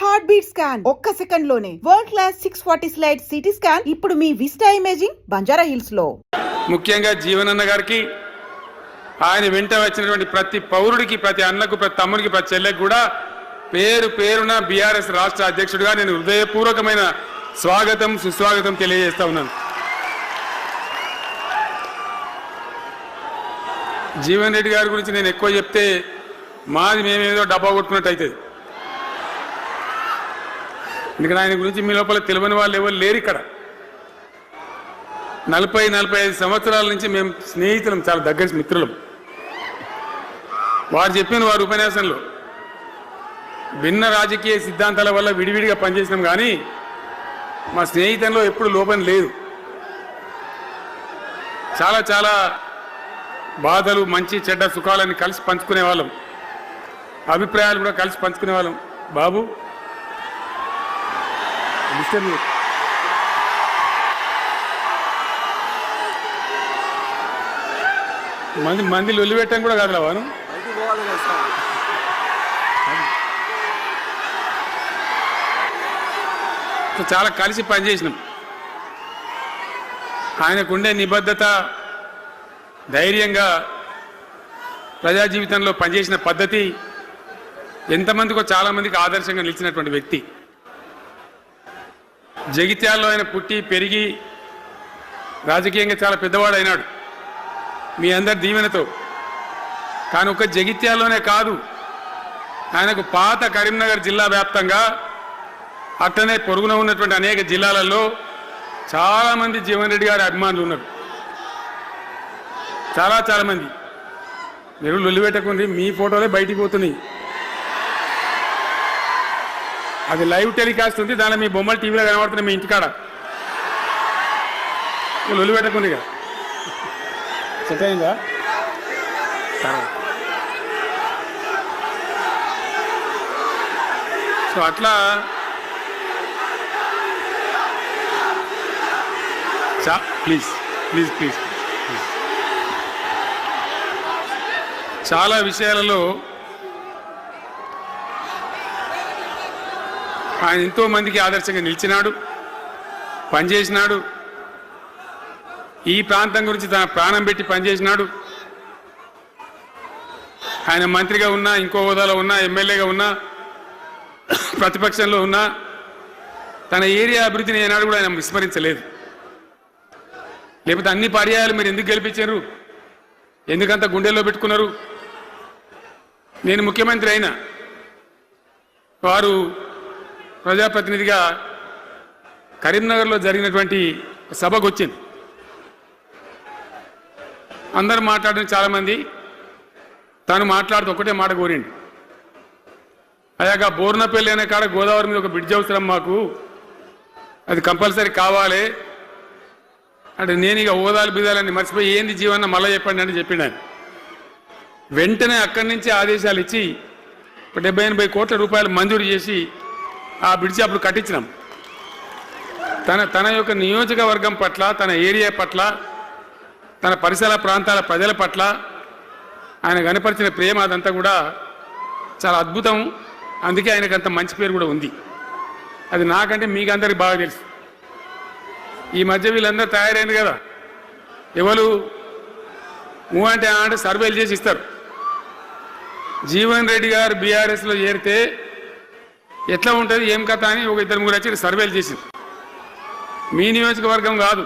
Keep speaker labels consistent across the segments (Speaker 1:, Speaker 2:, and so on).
Speaker 1: Heart beat scan ఒక్క second లోనే world class 640 slide CT scan ఇప్పుడు మీ విస్టా ఇమేజింగ్ బంజారా హిల్స్ లో.
Speaker 2: ముఖ్యంగా జీవనన్న గారికి ఆయన వెంట వచ్చినటువంటి ప్రతి పౌరుడికి, ప్రతి అన్నకు, ప్రతి తమ్ముడికి, ప్రతి చెల్లెకి కూడా పేరు పేరున బీఆర్ఎస్ రాష్ట్ర అధ్యక్షుడిగా నేను హృదయపూర్వకమైన స్వాగతం, సుస్వాగతం తెలియజేస్తా ఉన్నాను. జీవన్ రెడ్డి గారి గురించి నేను ఎక్కువ చెప్తే మాది మేమేదో డబ్బా కొట్టుకున్నట్టు అవుతుంది. ఎందుకంటే ఆయన గురించి మీ లోపల తెలియని వాళ్ళు ఎవరు లేరు. ఇక్కడ 40-45 సంవత్సరాల నుంచి మేము స్నేహితులం, చాలా దగ్గర మిత్రులం. వారు చెప్పిన వారి ఉపన్యాసంలో భిన్న రాజకీయ సిద్ధాంతాల వల్ల విడివిడిగా పనిచేసినాం, కానీ మా స్నేహితంలో ఎప్పుడు లోపం లేదు. చాలా చాలా బాధలు, మంచి చెడ్డ సుఖాలని కలిసి పంచుకునే వాళ్ళం, అభిప్రాయాలు కూడా కలిసి పంచుకునే వాళ్ళం. బాబు మంది లొల్లి పెట్టాం కూడా కాదులా వాను. చాలా కలిసి పనిచేసినాం. ఆయనకుండే నిబద్ధత, ధైర్యంగా ప్రజా జీవితంలో పనిచేసిన పద్ధతి ఎంతమందికో చాలామందికి ఆదర్శంగా నిలిచినటువంటి వ్యక్తి. జగిత్యాలలో ఆయన పుట్టి పెరిగి రాజకీయంగా చాలా పెద్దవాడు అయినాడు మీ అందరి దీవెనతో. కానీ ఒక జగిత్యాలలోనే కాదు, ఆయనకు పాత కరీంనగర్ జిల్లా వ్యాప్తంగా అట్లనే పొరుగున ఉన్నటువంటి అనేక జిల్లాలలో చాలామంది జీవన్ రెడ్డి గారి అభిమానులు ఉన్నారు. చాలా మంది. మీరు లొల్లి పెట్టకుండి, మీ ఫోటోలే బయటికి పోతున్నాయి. అది లైవ్ టెలికాస్ట్ ఉంది, దానిలో మీ బొమ్మలు టీవీలో కనబడుతున్నాయి మీ ఇంటికాడ. లొల్లి పెట్టకుంది ఇక సెట్ అయిందా? సో అట్లా ప్లీజ్ ప్లీజ్ ప్లీజ్ చాలా విషయాలలో ఆయన ఎంతో మందికి ఆదర్శంగా నిలిచినాడు, పనిచేసినాడు. ఈ ప్రాంతం గురించి తన ప్రాణం పెట్టి పనిచేసినాడు. ఆయన మంత్రిగా ఉన్నా, ఇంకో హోదాలో ఉన్నా, ఎమ్మెల్యేగా ఉన్నా, ప్రతిపక్షంలో ఉన్నా తన ఏరియా అభివృద్ధిని ఏనాడు కూడా ఆయన విస్మరించలేదు. లేకపోతే అన్ని పర్యాయాలు మీరు ఎందుకు గెలిపించారు, ఎందుకంత గుండెల్లో పెట్టుకున్నారు? నేను ముఖ్యమంత్రి అయినా వారు ప్రజాప్రతినిధిగా కరీంనగర్లో జరిగినటువంటి సభకు వచ్చింది. అందరూ మాట్లాడిన చాలామంది, తను మాట్లాడుతూ ఒకటే మాట కోరిండు. అయ్యాక బోర్నపల్లి అనే కాడ గోదావరి మీద ఒక బ్రిడ్జ్ అవసరం మాకు, అది కంపల్సరీ కావాలి అంటే నేను ఇక ఓదాలు బిదాలని మర్చిపోయి ఏంది జీవన్న మళ్ళీ చెప్పండి అని చెప్పిండు ఆయన. వెంటనే అక్కడి నుంచి ఆదేశాలు ఇచ్చి 70-80 కోట్ల రూపాయలు మంజూరు చేసి ఆ బ్రిడ్జి అప్పుడు కట్టించినాం. తన యొక్క నియోజకవర్గం పట్ల, తన ఏరియా పట్ల, తన పరిసర ప్రాంతాల ప్రజల పట్ల ఆయన కనపరిచిన ప్రేమ అదంతా కూడా చాలా అద్భుతం. అందుకే ఆయనకు అంత మంచి పేరు కూడా ఉంది. అది నాకంటే మీకందరికి బాగా తెలుసు. ఈ మధ్య వీళ్ళందరూ తయారైంది కదా, ఎవరు అంటే సర్వేలు చేసి ఇస్తారు. జీవన్ రెడ్డి గారు బీఆర్ఎస్లో చేరితే ఎట్లా ఉంటుంది, ఏం కథ అని ఒక 2-3 వచ్చి సర్వేలు చేసింది. మీ నియోజకవర్గం కాదు,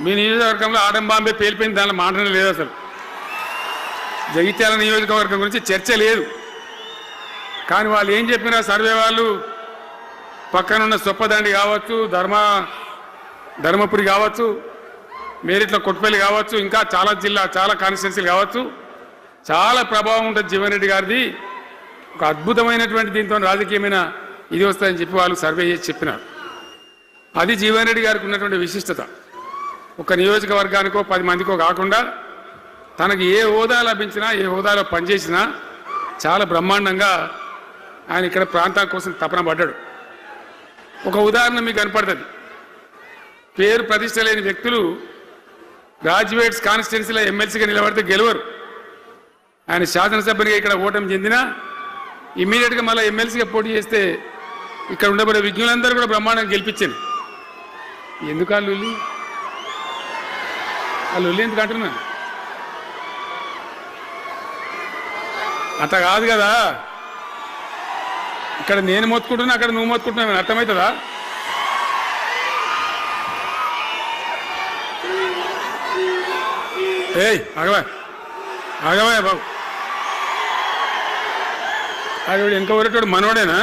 Speaker 2: మీ నియోజకవర్గంలో ఆడం బాంబే పేలిపోయింది, దానిలో మాటనే లేదు. అసలు జగిత్యాల నియోజకవర్గం గురించి చర్చ లేదు. కానీ వాళ్ళు ఏం చెప్పినా సర్వే వాళ్ళు పక్కనున్న సొప్పదండి కావచ్చు, ధర్మపురి కావచ్చు, మేరిట్ల కొట్టుపల్లి కావచ్చు, ఇంకా చాలా కాన్స్టిట్యున్సీలు కావచ్చు, చాలా ప్రభావం ఉంటుంది జీవన్ రెడ్డి గారిది. ఒక అద్భుతమైనటువంటి దీంతో రాజకీయమైన ఇది వస్తుందని చెప్పి వాళ్ళు సర్వే చేసి చెప్పినారు. అది జీవన్ రెడ్డి గారికి ఉన్నటువంటి విశిష్టత. ఒక నియోజకవర్గానికో 10 మందికో కాకుండా తనకు ఏ హోదా లభించినా, ఏ హోదాలో పనిచేసినా చాలా బ్రహ్మాండంగా ఆయన ఇక్కడ ప్రాంతం కోసం తపన పడ్డాడు. ఒక ఉదాహరణ మీకు కనపడుతుంది. పేరు ప్రతిష్ట లేని వ్యక్తులు గ్రాడ్యుయేట్స్ కాన్స్టిట్యున్సీలో ఎమ్మెల్సీగా నిలబడితే గెలవరు. ఆయన శాసనసభ్యునిగా ఇక్కడ ఓటమి చెందినా ఇమ్మీడియట్గా మళ్ళీ ఎమ్మెల్సీగా పోటీ చేస్తే ఇక్కడ ఉండబడే విజ్ఞులందరూ కూడా బ్రహ్మాండంగా గెలిపించాను. ఎందుకు ఆ లొల్లి ఎందుకు అంటున్నా? అట్లా కాదు కదా, ఇక్కడ నేను మొత్తుకుంటున్నా, అక్కడ నువ్వు మొత్తుకుంటున్నావు, అర్థమవుతుందా? ఏయ్ ఆగవా బాబు, ఆవిడ ఇంకా ఊరేటోడు మనోడేనా?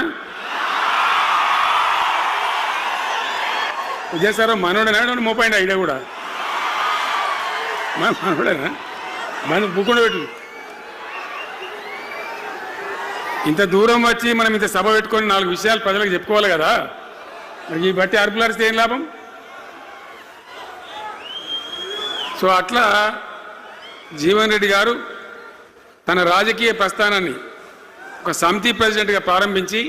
Speaker 2: విజయసారావు మనోడేనా? మోపాయింట్ ఐడియా కూడా మనోడేనా? మన బుక్కుండా పెట్టు. ఇంత దూరం వచ్చి మనం ఇంత సభ పెట్టుకొని 4 విషయాలు ప్రజలకు చెప్పుకోవాలి కదా, మరి ఈ బట్టి అరుపులాడిస్తే ఏం లాభం? సో అట్లా జీవన్ రెడ్డి గారు తన రాజకీయ ప్రస్థానాన్ని ఒక సమితి ప్రెసిడెంట్గా ప్రారంభించి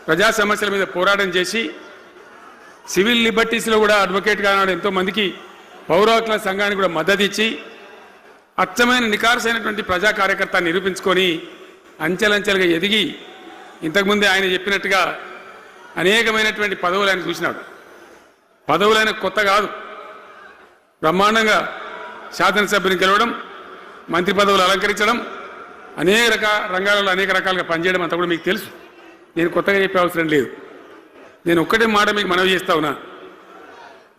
Speaker 2: ప్రజా సమస్యల మీద పోరాటం చేసి సివిల్ లిబర్టీస్లో కూడా అడ్వకేట్గా ఆనాడు ఎంతోమందికి పౌర హక్కుల సంఘానికి కూడా మద్దతు ఇచ్చి అచ్చమైన నికార్సైనటువంటి ప్రజా కార్యకర్త నిరూపించుకొని అంచెలంచెలుగా ఎదిగి ఇంతకుముందే ఆయన చెప్పినట్టుగా అనేకమైనటువంటి పదవులు ఆయన చూసినాడు. పదవులైన కొత్త కాదు, బ్రహ్మాండంగా శాసనసభ్యుని గెలవడం, మంత్రి పదవులు అలంకరించడం, అనేక రంగాలలో అనేక రకాలుగా పనిచేయడం అంతా కూడా మీకు తెలుసు. నేను కొత్తగా చెప్పే అవసరం లేదు. నేను ఒక్కటే మాట మీకు మనవి చేస్తా ఉన్నా.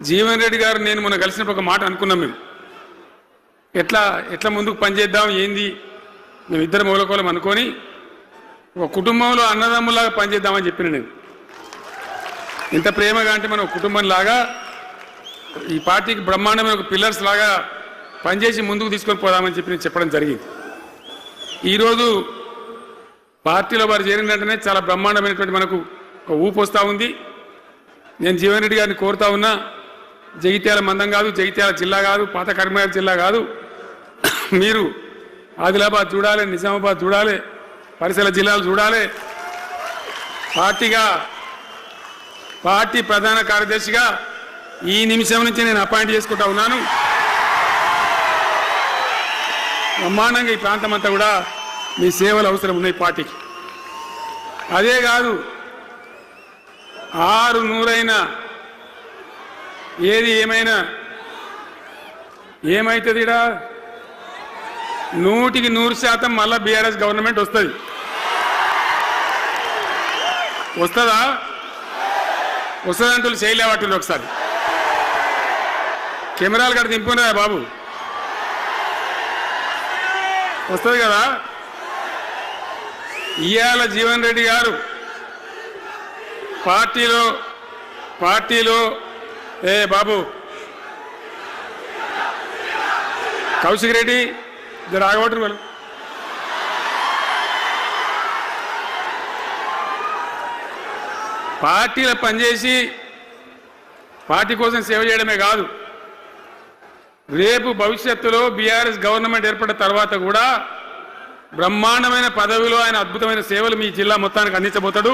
Speaker 2: జీవన్ రెడ్డి గారు నేను మొన్న కలిసినప్పుడు ఒక మాట అనుకున్నాం. మేము ఎట్లా ముందుకు పనిచేద్దాం ఏంది, మేము ఇద్దరు మూలకోలం అనుకొని ఒక కుటుంబంలో అన్నదమ్ములాగా పనిచేద్దామని చెప్పిన నేను. ఇంత ప్రేమగా అంటే మనం కుటుంబంలాగా ఈ పార్టీకి బ్రహ్మాండమైన ఒక పిల్లర్స్ లాగా పనిచేసి ముందుకు తీసుకొని పోదామని చెప్పి నేను చెప్పడం జరిగింది. ఈరోజు పార్టీలో వారు చేరిన వెంటనే చాలా బ్రహ్మాండమైనటువంటి మనకు ఒక ఊపు వస్తూ ఉంది. నేను జీవన్ రెడ్డి గారిని కోరుతా ఉన్నా, జగిత్యాల మందం కాదు, జగిత్యాల జిల్లా కాదు, పాత కరీంనగర్ జిల్లా కాదు, మీరు ఆదిలాబాద్ చూడాలి, నిజామాబాద్ చూడాలి, పరిసర జిల్లాలు చూడాలి. పార్టీ ప్రధాన కార్యదర్శిగా ఈ నిమిషం నుంచి నేను అపాయింట్ చేసుకుంటా ఉన్నాను. బ్రహ్మాండంగా ఈ ప్రాంతం అంతా కూడా మీ సేవలు అవసరం ఉన్నాయి పార్టీకి. అదే కాదు, 600 ఏది ఏమైనా ఏమవుతుంది? 100% మళ్ళా బీఆర్ఎస్ గవర్నమెంట్ వస్తుంది. వస్తుందా? వస్తుందంటూ చేయలేవాటి ఒకసారి కెమెరాలు కడ దింపుకున్నారా బాబు? వస్తుంది కదా. ఇవాళ జీవన్ రెడ్డి గారు పార్టీలో బాబు కౌశిక్ రెడ్డి రాగబట్టు వాళ్ళు పార్టీలో పనిచేసి పార్టీ కోసం సేవ చేయడమే కాదు, రేపు భవిష్యత్తులో బీఆర్ఎస్ గవర్నమెంట్ ఏర్పడిన తర్వాత కూడా బ్రహ్మాండమైన పదవిలో ఆయన అద్భుతమైన సేవలు మీ జిల్లా మొత్తానికి అందించబోతాడు.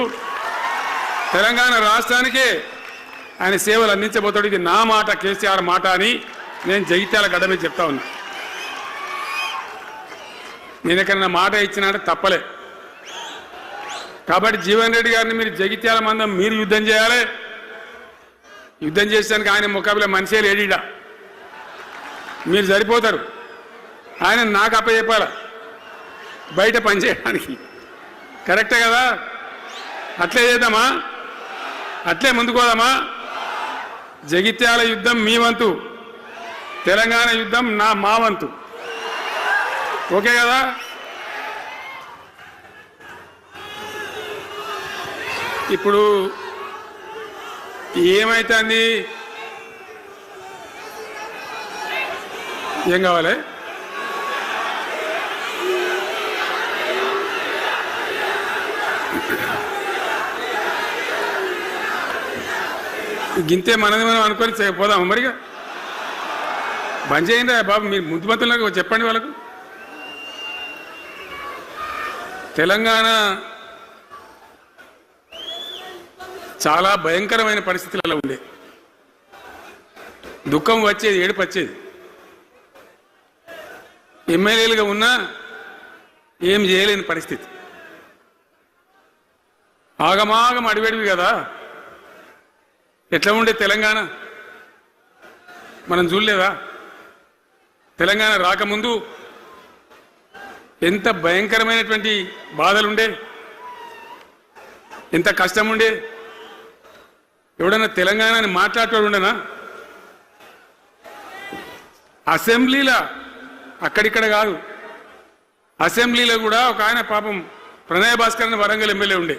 Speaker 2: తెలంగాణ రాష్ట్రానికే ఆయన సేవలు అందించబోతాడు. ఇది నా మాట, కేసీఆర్ మాట అని నేను జగిత్యాల గడ్డ మీద చెప్తా ఉన్నా. నేను ఎక్కడన్నా మాట ఇచ్చినాడే తప్పలే. కాబట్టి జీవన్ రెడ్డి గారిని మీరు జగిత్యాల మందం మీరు యుద్ధం చేయాలి. యుద్ధం చేసేదానికి ఆయన ముఖాబిలా మనిషే లేడీడా, మీరు సరిపోతారు. ఆయన నాకు అప్పచెప్పాల బయట పనిచేయడానికి. కరెక్టే కదా? అట్లే చేద్దామా? అట్లే ముందుకోదామా? జగిత్యాల యుద్ధం మీ వంతు, తెలంగాణ యుద్ధం మా వంతు. ఓకే కదా? ఇప్పుడు ఏమైతుంది? ఏం కావాలి? గింతే మనది మనం అనుకొని పోదాము. మరిగా బంద్ చేయండి బాబు, మీరు ముద్దుమంతులకు చెప్పండి వాళ్ళకు. తెలంగాణ చాలా భయంకరమైన పరిస్థితులలో ఉండే, దుఃఖం వచ్చేది, ఏడుపు వచ్చేది. ఎమ్మెల్యేలుగా ఉన్నా ఏం చేయలేని పరిస్థితి. ఆగమాగం అడివేడివి కదా. ఎట్లా ఉండే తెలంగాణ మనం చూడలేదా? తెలంగాణ రాకముందు ఎంత భయంకరమైనటువంటి బాధలుండే, ఎంత కష్టం ఉండే. ఎవడన్నా తెలంగాణని మాట్లాడేవాడు ఉండనా? అసెంబ్లీలో అక్కడిక్కడ కాదు, అసెంబ్లీలో కూడా ఒక ఆయన పాపం ప్రణయ్ భాస్కర్ అని వరంగల్ ఎమ్మెల్యే ఉండే,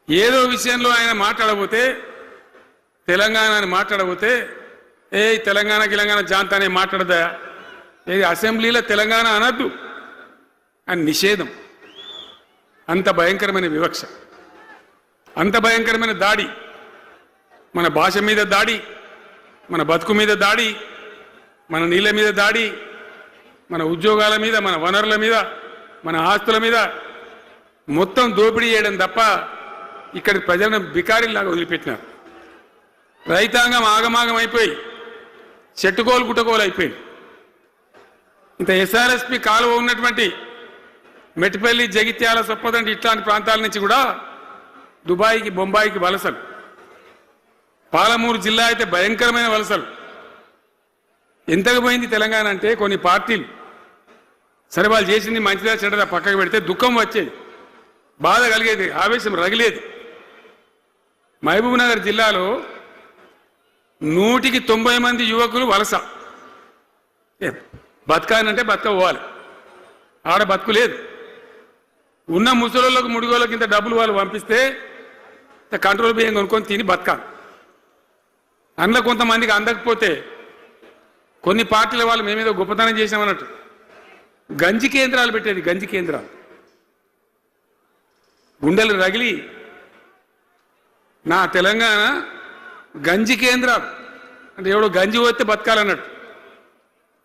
Speaker 2: ఏదో విషయంలో ఆయన మాట్లాడబోతే, తెలంగాణని మాట్లాడబోతే తెలంగాణ గిలంగాణ జాంతానే మాట్లాడదా, ఏది అసెంబ్లీలో తెలంగాణ అనద్దు అని నిషేధం. అంత భయంకరమైన వివక్ష, అంత భయంకరమైన దాడి, మన భాష మీద దాడి, మన బతుకు మీద దాడి, మన నీళ్ళ మీద దాడి, మన ఉద్యోగాల మీద, మన వనరుల మీద, మన ఆస్తుల మీద మొత్తం దోపిడీ చేయడం తప్ప ఇక్కడి ప్రజలను బికారీలాగా వదిలిపెట్టినారు. రైతాంగం ఆగమాగం అయిపోయి చెట్టుకోలు గుట్టకోలు అయిపోయింది. ఇంత ఎస్ఆర్ఎస్పి కాలువ ఉన్నటువంటి మెట్టిపల్లి, జగిత్యాల, సొప్పదండి ఇట్లాంటి ప్రాంతాల నుంచి కూడా దుబాయ్కి, బొంబాయికి వలసలు. పాలమూరు జిల్లా అయితే భయంకరమైన వలసలు. ఎంతకు పోయింది తెలంగాణ అంటే, కొన్ని పార్టీలు సరే వాళ్ళు చేసింది మంచిదా చెడ్డదా పక్కకు పెడితే దుఃఖం వచ్చేది, బాధ కలిగేది, ఆవేశం రగిలేది. మహబూబ్ నగర్ జిల్లాలో 100కి 90 మంది యువకులు వలస. బతకానంటే బతకపోవాలి, ఆడ బతుకు లేదు. ఉన్న ముసలోళ్ళకు ముడిగోళ్ళకి ఇంత డబ్బులు వాళ్ళు పంపిస్తే కంట్రోల్ బియ్యం కొనుక్కొని తిని బతకాలి. అందులో కొంతమందికి అందకపోతే కొన్ని పార్టీల వాళ్ళు మేమేదో గొప్పతనం చేసామన్నట్టు గంజి కేంద్రాలు పెట్టేది. గంజి కేంద్రాలు గుండెలు రగిలి, నా తెలంగాణ గంజి కేంద్రాలు అంటే ఎవడో గంజి పోతే బతకాలన్నట్టు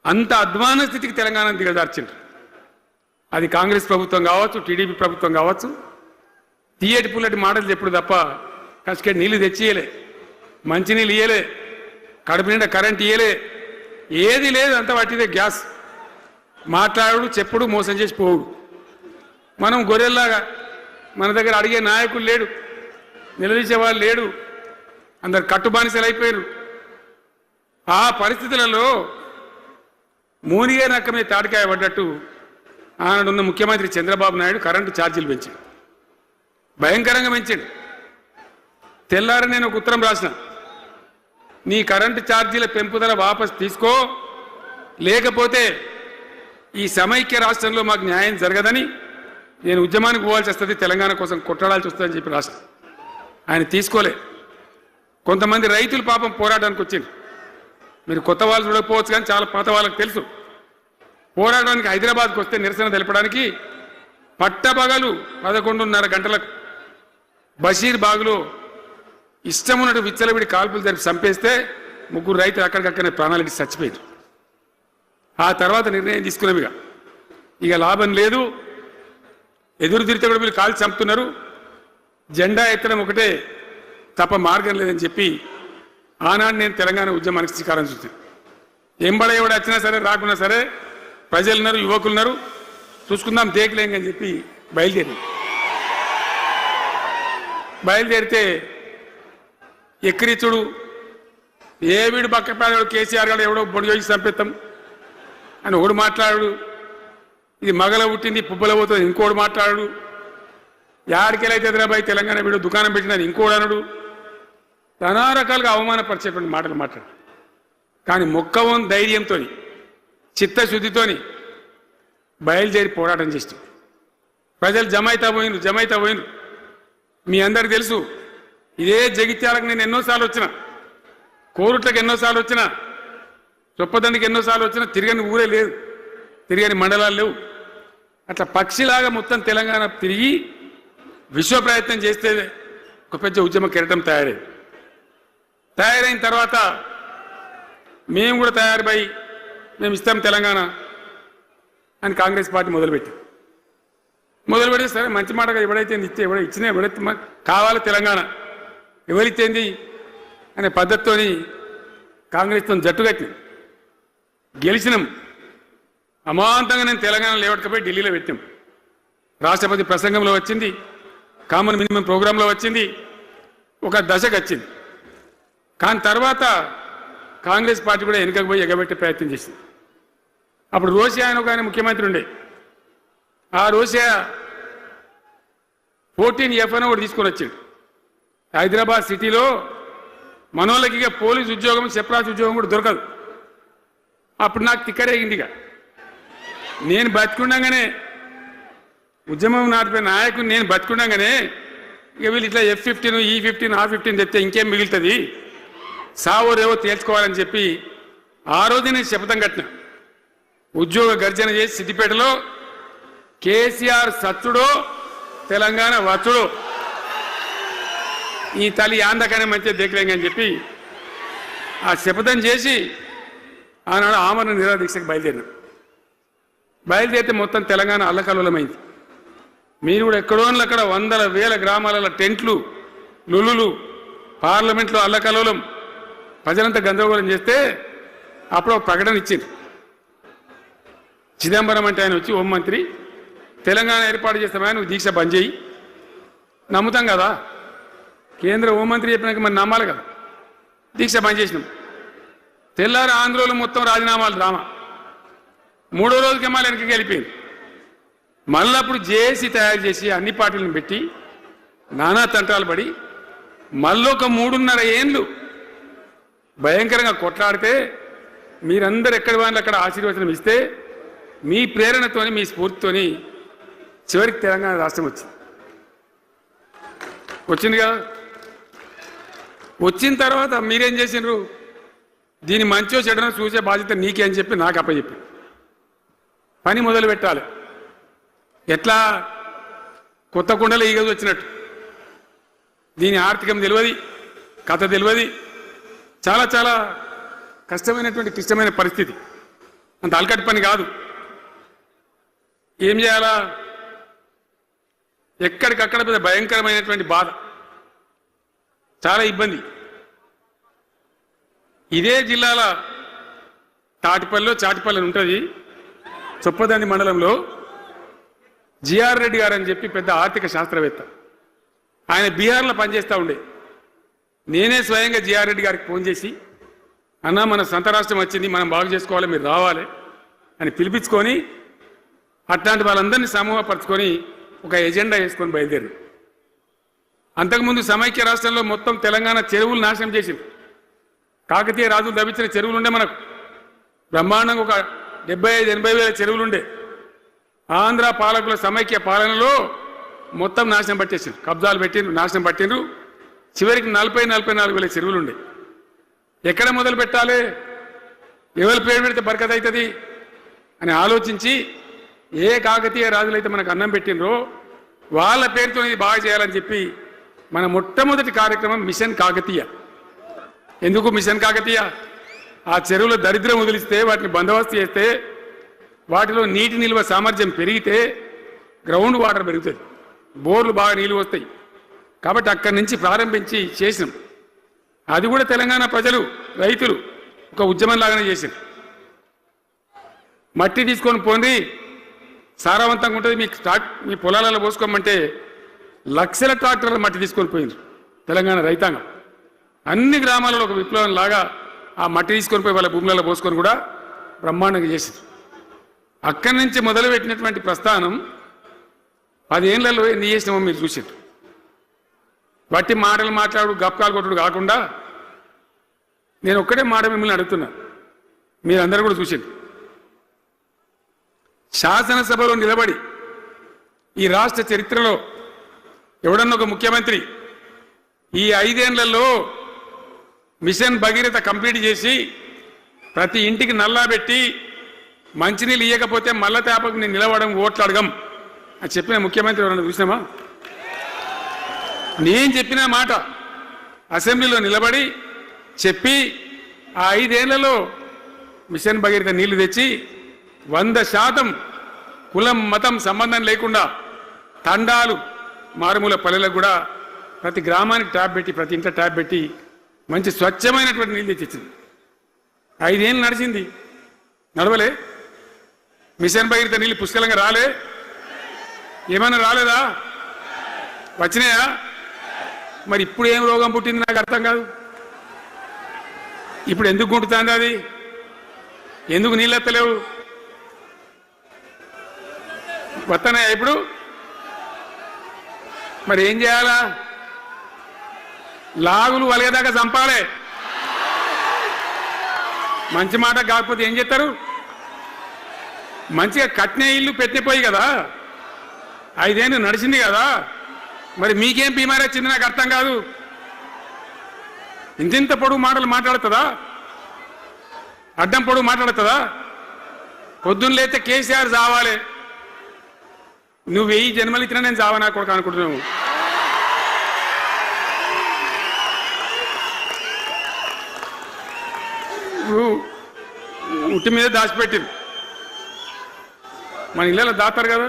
Speaker 2: అంత అధ్వాన స్థితికి తెలంగాణ దిగజార్చిండ్రు. అది కాంగ్రెస్ ప్రభుత్వం కావచ్చు, టీడీపీ ప్రభుత్వం కావచ్చు. తీయటి పుల్లటి మాటలు చెప్పుడు తప్ప కసుకే నీళ్ళు తెచ్చియలే, మంచినీళ్ళు ఇయ్యలే, కడుపు నిండా కరెంట్ ఇయ్యలే, ఏది లేదు. అంత వాటిదే గ్యాస్. మాట్లాడు, చెప్పుడు, మోసం చేసి పోవుడు. మనం గొర్రెల్లాగా మన దగ్గర అడిగే నాయకులు లేడు, నిలదీసేవాళ్ళు లేడు, అందరు కట్టుబానిసలు అయిపోయారు. ఆ పరిస్థితులలో మూనిగే నక్క మీద తాటికాయ పడ్డట్టు ఆనాడున్న ముఖ్యమంత్రి చంద్రబాబు నాయుడు కరెంటు ఛార్జీలు పెంచాడు, భయంకరంగా పెంచాడు. తెల్లారి నేను ఒక ఉత్తరం రాసిన, నీ కరెంటు ఛార్జీల పెంపుదల వాపసు తీసుకో, లేకపోతే ఈ సమైక్య రాష్ట్రంలో మాకు న్యాయం జరగదని నేను ఉద్యమానికి పోవాల్సి వస్తుంది, తెలంగాణ కోసం కొట్లాడాల్సి వస్తుందని చెప్పి రాసిన. ఆయన తీసుకోలే. కొంతమంది రైతులు పాపం పోరాటానికి వచ్చింది. మీరు కొత్త వాళ్ళు చూడకపోవచ్చు కానీ చాలా పాత వాళ్ళకి తెలుసు. పోరాటానికి హైదరాబాద్కి వస్తే నిరసన తెలపడానికి పట్టపగలు 11:30 గంటలకు బషీర్ బాగులో ఇష్టం ఉన్నట్టు విచ్చలవిడి కాల్పులు జరిపి చంపేస్తే 3 రైతులు అక్కడికక్కడనే ప్రాణాలకి చచ్చిపోయారు. ఆ తర్వాత నిర్ణయం తీసుకునేవిగా ఇక లాభం లేదు, ఎదురు తిరిగితే కూడా వీళ్ళు కాల్చి చంపుతున్నారు, జెండా ఎత్తడం ఒకటే తప్ప మార్గం లేదని చెప్పి ఆనాడు నేను తెలంగాణ ఉద్యమానికి శ్రీకారం చుట్టాను. ఎంబడ ఎవడు వచ్చినా సరే రాకున్నా సరే ప్రజలున్నారు, యువకులున్నారు, చూసుకుందాం దేకలేం అని చెప్పి బయలుదేరితే ఎక్కిరిచుడు, ఏ వీడు పక్కపేదడు కేసీఆర్ గారు ఎవడో బొడి చేసి చంపేస్తాం అని ఒకడు మాట్లాడు, ఇది మగల పుట్టింది పుబ్బల పోతుంది ఇంకోడు మాట్లాడు, యాడికెళ్ళైతే హైదరాబాద్ తెలంగాణ వీడు దుకాణం పెట్టినది ఇంకోడు అనడు, నానా రకాలుగా అవమానపరిచేటువంటి మాటలు మాట్లాడు. కానీ మొక్కవం ధైర్యంతో, చిత్తశుద్ధితో బయలుదేరి పోరాటం చేస్తూ ప్రజలు జమైతా పోయినరు. మీ అందరికి తెలుసు, ఇదే జగిత్యాలకు నేను ఎన్నోసార్లు వచ్చిన, కోరుట్లకు ఎన్నోసార్లు వచ్చిన, చొప్పదండికి ఎన్నోసార్లు వచ్చినా తిరగని ఊరే లేదు, తిరగని మండలాలు లేవు. అట్లా పక్షిలాగా మొత్తం తెలంగాణ తిరిగి విశ్వ ప్రయత్నం చేస్తే ఒక పెద్ద ఉద్యమ కెరటం తయారైన తర్వాత మేము కూడా తయారుపై మేము ఇస్తాం తెలంగాణ అని కాంగ్రెస్ పార్టీ మొదలుపెట్టి సరే మంచి మాటగా ఎవడైతే ఇస్తే ఎవడైతే కావాలి తెలంగాణ ఎవరితేంది అనే పద్ధతితోని కాంగ్రెస్తో జట్టు కట్టి గెలిచినాం. అమాంతంగా నేను తెలంగాణ లేవట్టుకపోయి ఢిల్లీలో పెట్టాం. రాష్ట్రపతి ప్రసంగంలో వచ్చింది, కామన్ మినిమం ప్రోగ్రాంలో వచ్చింది, ఒక దశకు వచ్చింది. కానీ తర్వాత కాంగ్రెస్ పార్టీ కూడా వెనుకకు పోయి ఎగబెట్టే ప్రయత్నం చేసింది. అప్పుడు రోషియా ఆయన ఒక ఆయన ముఖ్యమంత్రి ఉండే. ఆ రోషియా 14F అని ఒకటి తీసుకొని వచ్చాడు. హైదరాబాద్ సిటీలో మనోళ్ళకి ఇక పోలీస్ ఉద్యోగం, సెపరేట్ ఉద్యోగం కూడా దొరకదు. అప్పుడు నాకు తిక్కరేగిందిగా. నేను బతికుండగానే ఉద్యమం నాటిపోయిన నాయకుడు నేను బతికుండగానే ఇక వీళ్ళు ఇట్లా F-15, E-15, R-15 తెస్తే ఇంకేం మిగులుతుంది, సావో రేవో తేల్చుకోవాలని చెప్పి ఆ రోజు నేను శపథం కట్టిన. ఉద్యోగ గర్జన చేసి సిద్దిపేటలో కేసీఆర్ సచ్చుడో తెలంగాణ వచ్చుడో ఈ తల్లి ఆందకనే మంచిగా దేకలేంగా అని చెప్పి ఆ శపథం చేసి ఆనాడు ఆమరణ నిరాహార దీక్షకు బయలుదేరితే మొత్తం తెలంగాణ అల్లకల్లోలమైంది. మీరు కూడా ఎక్కడో అక్కడ వందల వేల గ్రామాలలో టెంట్లు, లులులు, పార్లమెంట్లో అల్లకల్లోలం, ప్రజలంతా గందరగోళం చేస్తే అప్పుడు ఒక ప్రకటన ఇచ్చింది. చిదంబరం అంటే ఆయన వచ్చి హోంమంత్రి, తెలంగాణ ఏర్పాటు చేస్తామని నువ్వు దీక్ష బంద్ చేయి. నమ్ముతాం కదా, కేంద్ర హోంమంత్రి చెప్పినాక మరి నమ్మాలి కదా. దీక్ష బంద్ చేసినాం. తెల్లారి ఆంధ్రోలు మొత్తం రాజీనామాలు డ్రామా. 3వ రోజుకి మళ్ళీ వెనక్కి వెళ్ళిపోయింది. మళ్ళీ అప్పుడు జేఏసీ తయారు చేసి అన్ని పార్టీలను పెట్టి నానా తంటాలు పడి మళ్ళొక 3.5 ఏళ్ళు భయంకరంగా కొట్లాడితే మీరందరూ ఎక్కడి వాళ్ళు అక్కడ ఆశీర్వచనం ఇస్తే మీ ప్రేరణతోని, మీ స్ఫూర్తితోని చివరికి తెలంగాణ రాష్ట్రం వచ్చింది కదా. వచ్చిన తర్వాత మీరేం చేసినారు? దీని మంచో చెడనో చూసే బాధ్యత నీకే అని చెప్పి నాకు అప్పచెప్పి పని మొదలు పెట్టాలి. ఎట్లా కొత్త కుండలో ఈగ వచ్చినట్టు. దీని ఆర్థికం తెలియదు, కథ తెలియదు. చాలా చాలా కష్టమైనటువంటి క్లిష్టమైన పరిస్థితి. అంత అలకటి పని కాదు. ఏం చేయాలా? ఎక్కడికక్కడ పెద్ద భయంకరమైనటువంటి బాధ, చాలా ఇబ్బంది. ఇదే జిల్లాల చాటిపల్లి ఉంటుంది, చొప్పదండి మండలంలో జిఆర్ రెడ్డి గారు అని చెప్పి పెద్ద ఆర్థిక శాస్త్రవేత్త. ఆయన బీహార్లో పనిచేస్తూ ఉండే. నేనే స్వయంగా జిఆర్ రెడ్డి గారికి ఫోన్ చేసి, అన్నా మన సొంత రాష్ట్రం వచ్చింది, మనం బాగు చేసుకోవాలి, మీరు రావాలి అని పిలిపించుకొని అట్లాంటి వాళ్ళందరినీ సమూహపరచుకొని ఒక ఎజెండా వేసుకొని బయలుదేరి. అంతకుముందు సమైక్య రాష్ట్రంలో మొత్తం తెలంగాణ చెరువులు నాశనం చేసింది. కాకతీయ రాజులు తవ్వించిన చెరువులు ఉండే మనకు బ్రహ్మాండంగా ఒక 75-80 వేల చెరువులు ఉండే. ఆంధ్ర పాలకుల సమైక్య పాలనలో మొత్తం నాశనం పట్టేసిండ్రు, కబ్జాలు పెట్టిండ్రు, నాశనం పట్టిండ్రు. చివరికి 40-44 వేల చెరువులు ఉండే. ఎక్కడ మొదలు పెట్టాలి, ఎవరి పేరు పెడితే బరకత అవుతుంది అని ఆలోచించి ఏ కాకతీయ రాజులైతే మనకు అన్నం పెట్టినరో వాళ్ళ పేరుతో ఇది బాగా చేయాలని చెప్పి మన మొట్టమొదటి కార్యక్రమం మిషన్ కాకతీయ. ఎందుకు మిషన్ కాకతీయ? ఆ చెరువులో దరిద్రం వదిలిస్తే, వాటిని బందోబస్తు చేస్తే, వాటిలో నీటి నిల్వ సామర్థ్యం పెరిగితే గ్రౌండ్ వాటర్ పెరుగుతుంది, బోర్లు బాగా నీళ్ళు వస్తాయి. కాబట్టి అక్కడి నుంచి ప్రారంభించి చేసినాం. అది కూడా తెలంగాణ ప్రజలు, రైతులు ఒక ఉద్యమంలాగానే చేశారు. మట్టి తీసుకొని పోండి, సారవంతంగా ఉంటుంది, మీ పొలాలలో పోసుకోమంటే లక్షల ట్రాక్టర్ల మట్టి తీసుకొని పోయింది తెలంగాణ రైతాంగం. అన్ని గ్రామాలలో ఒక విప్లవం లాగా ఆ మట్టి తీసుకొని పోయి వాళ్ళ భూములలో పోసుకొని కూడా బ్రహ్మాండంగా చేసింది. అక్కడి నుంచి మొదలుపెట్టినటువంటి ప్రస్థానం 10 ఏళ్లలో ఎన్ని చేసినామో మీరు చూసారు. బట్టి మాటలు మాట్లాడు, గప్కాలు కొట్టుడు కాకుండా నేను ఒక్కటే మాట మిమ్మల్ని అడుగుతున్నా, మీరందరూ కూడా చూసారు. శాసనసభలో నిలబడి ఈ రాష్ట్ర చరిత్రలో ఎవడన్నా ఒక ముఖ్యమంత్రి ఈ 5 ఏళ్లలో మిషన్ భగీరథ కంప్లీట్ చేసి ప్రతి ఇంటికి నల్లా పెట్టి మంచినీళ్ళు ఇవ్వకపోతే మల్ల తేపకు నేను నిలవడం, ఓట్లు అడగం అని చెప్పిన ముఖ్యమంత్రి ఎవరన్నా చూసినామా? నేను చెప్పిన మాట అసెంబ్లీలో నిలబడి చెప్పి ఆ 5 ఏళ్లలో మిషన్ భగీరథ నీళ్లు తెచ్చి 100% కులం మతం సంబంధం లేకుండా తండాలు, మారుమూల పల్లెలకు కూడా ప్రతి గ్రామానికి ట్యాప్ పెట్టి, ప్రతి ఇంట్లో ట్యాప్ పెట్టి మంచి స్వచ్ఛమైనటువంటి నీళ్ళు తెచ్చిచ్చింది. 5 ఏళ్ళు నడిచింది, నడవలే? మిషన్ భగీరథ నీళ్ళు పుష్కలంగా రాలే? ఏమైనా రాలేదా? వచ్చినాయా? మరి ఇప్పుడు ఏం రోగం పుట్టింది నాకు అర్థం కాదు. ఇప్పుడు ఎందుకు గుంటుతుంది అది? ఎందుకు నీళ్ళెత్తలేవు? వస్తున్నాయా ఇప్పుడు? మరి ఏం చేయాలా? లాగులు వలిగేదాకా చంపాలే. మంచి మాట కాకపోతే ఏం చేస్తారు? మంచిగా కట్నే ఇల్లు పెట్టిపోయి కదా, 5 ఏళ్ళు నడిచింది కదా, మరి మీకేం బీమారీ వచ్చింది నాకు అర్థం కాదు. ఇంతింత పొడుగు మాటలు మాట్లాడుతుందా? అడ్డం పొడుగు మాట్లాడుతుందా? పొద్దున్న లేతే కేసీఆర్ చావాలి, నువ్వు 1000 జన్మలు ఇచ్చినా నేను చావనా కొడుకు అనుకుంటున్నావు. ఉట్టి మీద దాచిపెట్టింది. మన ఇళ్ళలో దాతారు కదా,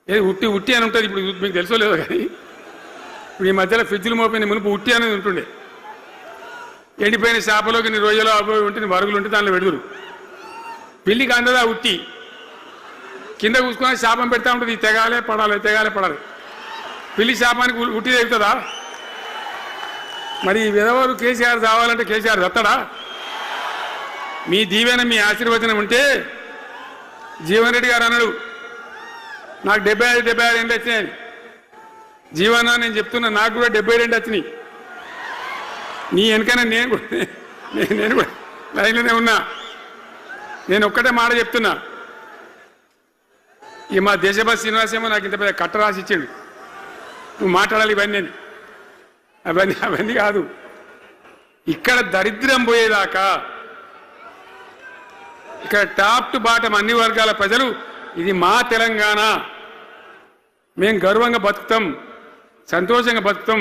Speaker 2: ఏది ఉట్టి ఉట్టి అని ఉంటుంది. ఇప్పుడు మీకు తెలుసో లేదో కానీ ఇప్పుడు ఈ మధ్యలో ఫ్రిడ్జ్లు మోపిన మునుపు ఉట్టి అనేది ఉంటుండే. ఎండిపోయిన చేపలోకి నీ రొయ్యలో అబ్బాయి ఉంటే వరుగులు ఉంటే దానిలో పెడుగురు. పిల్లికి అందదా ఉట్టి, కింద కూసుకొని శాపం పెడతా ఉంటుంది. తెగాలే పడాలి, తెగాలే పడాలి. పిల్లి శాపానికి ఉట్టి తెగుతుందా? మరి విధవారు కేసీఆర్ చావాలంటే కేసీఆర్ దత్తడా? మీ దీవెన మీ ఆశీర్వచనం ఉంటే జీవన్ రెడ్డి గారు అన్నాడు, నాకు 75 ఏళ్ళు వచ్చినాయి. జీవన నేను చెప్తున్నా, నాకు కూడా 72 వచ్చినాయి. నీ వెనకనే నేను కూడా లైన్లోనే ఉన్నా. నేను ఒక్కటే మాట చెప్తున్నా, ఈ మా దేశభక్తి శ్రీనివాసేమో నాకు ఇంత పెద్ద కట్ట రాసి ఇచ్చాడు, నువ్వు మాట్లాడాలి ఇవన్నీ. అవన్నీ కాదు. ఇక్కడ దరిద్రం పోయేదాకా, ఇక్కడ టాప్ టు బాటం అన్ని వర్గాల ప్రజలు ఇది మా తెలంగాణ, మేము గర్వంగా బతుకుతాం, సంతోషంగా బతుకుతాం,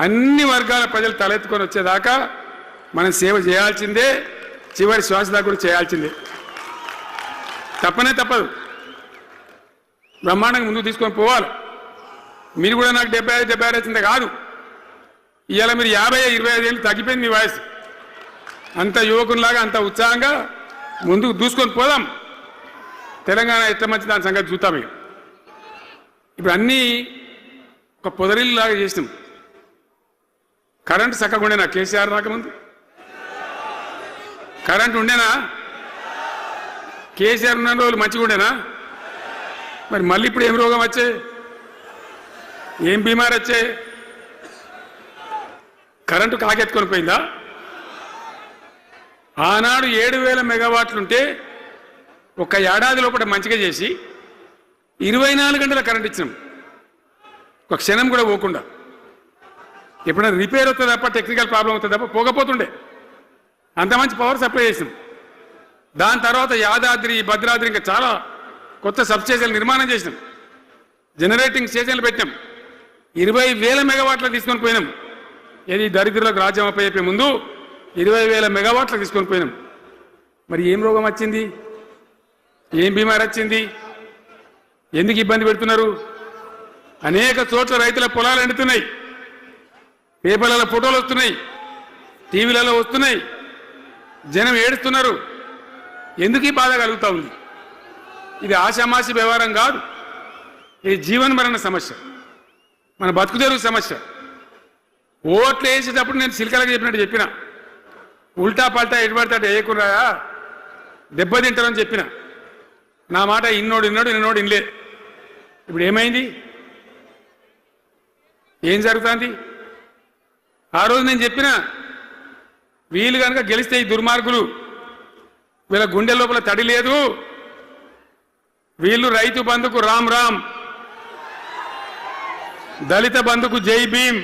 Speaker 2: అన్ని వర్గాల ప్రజలు తలెత్తుకొని వచ్చేదాకా మనం సేవ చేయాల్సిందే, చివరి శ్వాస దాకా కూడా చేయాల్సిందే. తప్పనే తప్పదు. బ్రహ్మాండంగా ముందుకు తీసుకొని పోవాలి. మీరు కూడా నాకు 75 వచ్చిందే కాదు, ఇవాళ మీరు 50-25 ఏళ్ళు తగ్గిపోయింది మీ వయసు. అంత యువకునిలాగా అంత ఉత్సాహంగా ముందుకు దూసుకొని పోదాం. తెలంగాణ ఎట్లా మంచి దాని సంగతి చూద్దాం. ఇప్పుడు అన్నీ ఒక పొదరిల్లాగా చేసినాం. కరెంటు చక్కగా ఉండేనా కేసీఆర్ రాకముందు? కరెంటు ఉండేనా? కేసీఆర్ ఉన్న రోజులు మంచిగా ఉండేనా? మరి మళ్ళీ ఇప్పుడు ఏం రోగం వచ్చే, ఏం బీమారు వచ్చే? కరెంటు కాకెత్తుకొని పోయిందా? ఆనాడు 7000 మెగావాట్లుంటే ఒక ఏడాది లోపల మంచిగా చేసి 24 గంటల కరెంట్ ఇచ్చినాం, ఒక క్షణం కూడా పోకుండా. ఎప్పుడైనా రిపేర్ అవుతుంది తప్ప, టెక్నికల్ ప్రాబ్లం అవుతుంది తప్ప పోకపోతుండే. అంత మంచి పవర్ సప్లై చేసినాం. దాని తర్వాత యాదాద్రి, భద్రాద్రి ఇంకా చాలా కొత్త సబ్స్టేషన్లు నిర్మాణం చేసినాం, జనరేటింగ్ స్టేషన్లు పెట్టినాం, 20,000 మెగావాట్లకు తీసుకొని పోయినాం. ఏది దరిద్రులకు రాజ్యం అప్పయ్యే ముందు 20,000 మెగావాట్లకు తీసుకొని పోయినాం. మరి ఏం రోగం వచ్చింది? ఏం బీమారి వచ్చింది? ఎందుకు ఇబ్బంది పెడుతున్నారు? అనేక చోట్ల రైతుల పొలాలు ఎండుతున్నాయి, పేపర్లలో ఫోటోలు వస్తున్నాయి, టీవీలలో వస్తున్నాయి, జనం ఏడుస్తున్నారు. ఎందుకు ఈ బాధ కలుగుతూ ఉంది? ఇది ఆషామాషి వ్యవహారం కాదు, ఇది జీవనమరణ సమస్య, మన బతుకు తెరువు సమస్య. ఓట్లు వేసేటప్పుడు నేను సిలికలకు చెప్పినట్టు చెప్పిన, ఉల్టా పల్టా ఎటుపడితే వేయకుండా దెబ్బతింటారని చెప్పిన. నా మాట ఇన్నోడు ఇనలే. ఇప్పుడు ఏమైంది? ఏం జరుగుతుంది? ఆ రోజు నేను చెప్పిన, వీళ్ళు కనుక గెలిస్తే ఈ దుర్మార్గులు, వీళ్ళ గుండె లోపల తడి లేదు, వీళ్ళు రైతు బంధుకు రామ్ రామ్, దళిత బంధుకు జై భీమ్.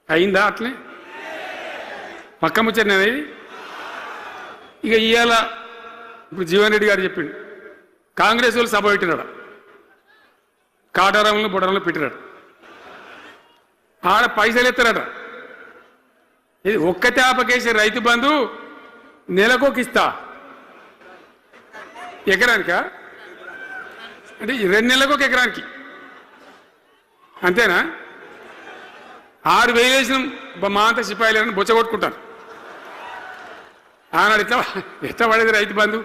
Speaker 2: అయిందా? అట్లే పక్క ముచ్చటనేది. ఇక ఇవాళ ఇప్పుడు జీవన్ రెడ్డి గారు చెప్పిండు, కాంగ్రెస్ వాళ్ళు సభ పెట్టినాడు, కాటారంలో బుడరంలో పెట్టినాడు, ఆడ పైసలు ఎత్తారట. ఇది ఒక్కతే ఆపకేసే రైతు బంధు నెలకోకిస్తా, ఎకరానికా? అంటే 2 నెలలకు ఒక ఎకరానికి అంతేనా? 6,000 వేసినాం, మా అంతా సిపాయిలేరని బొచ్చ కొట్టుకుంటారు. ఆనాడు ఎట్లా పడేది రైతు బంధు?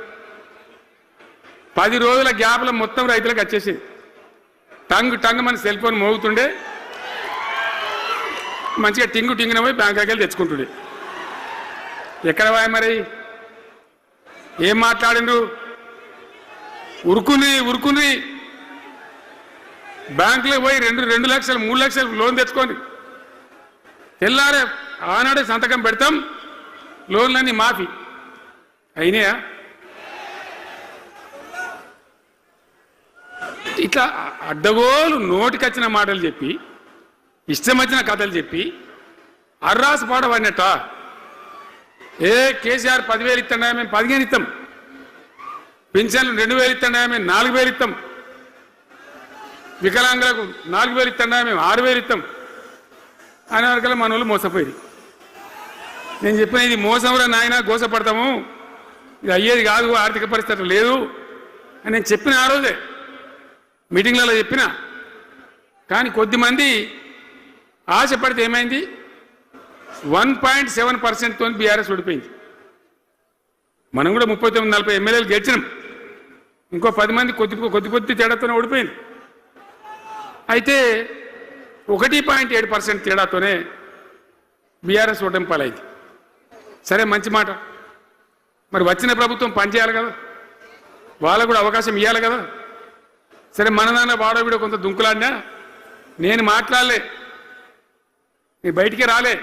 Speaker 2: 10 రోజుల గ్యాప్లో మొత్తం రైతులకు వచ్చేసింది. టంగ్ టంగ్ మన సెల్ ఫోన్ మోగుతుండే మంచిగా టింగు టింగున పోయి బ్యాంక్ దగ్గర తెచ్చుకుంటుండే. ఎక్కడ పోయి మరి ఏం మాట్లాడిండ్రు? ఉరుకుని బ్యాంకులో పోయి 2 లక్షలు 3 లక్షలు లోన్ తెచ్చుకోండి. తెల్లారే ఆనాడే సంతకం పెడతాం, లోన్లన్నీ మాఫీ అయినాయా? ఇట్లా అడ్డగోలు నోటికొచ్చిన మాటలు చెప్పి ఇష్టం వచ్చిన కథలు చెప్పి అర్రాసు పాట పడినట్ట. కేసీఆర్ 10,000 ఇస్తాడా, మేము 15 ఇస్తాం. పెన్షన్లు 2,000 ఇస్తాడా, మేము 4,000 ఇస్తాం. వికలాంగులకు 4,000 ఇస్తాడా, మేము 6,000 ఇస్తాం అనే వరకల్లా మన వాళ్ళు మోసపోయింది. నేను చెప్పిన ఇది మోసంరా నాయన, గోసపడతాము, ఇది అయ్యేది కాదు, ఆర్థిక పరిస్థితి లేదు అని నేను చెప్పిన ఆ రోజే మీటింగ్లలో చెప్పిన. కానీ కొద్దిమంది ఆశపడితే ఏమైంది? 1.7%తో బీఆర్ఎస్ ఓడిపోయింది. మనం కూడా 39-40 ఎమ్మెల్యేలు గెలిచినాం. ఇంకో 10 మంది కొద్ది తేడాతోనే ఓడిపోయింది. అయితే 1.7% తేడాతోనే బీఆర్ఎస్ ఓటమి పాలైంది. సరే, మంచి మాట. మరి వచ్చిన ప్రభుత్వం పనిచేయాలి కదా, వాళ్ళకు కూడా అవకాశం ఇవ్వాలి కదా. సరే, మన నాన్న వాడో కొంత దుంకులాడినా నేను మాట్లాడలే, నీ బయటికి రాలే,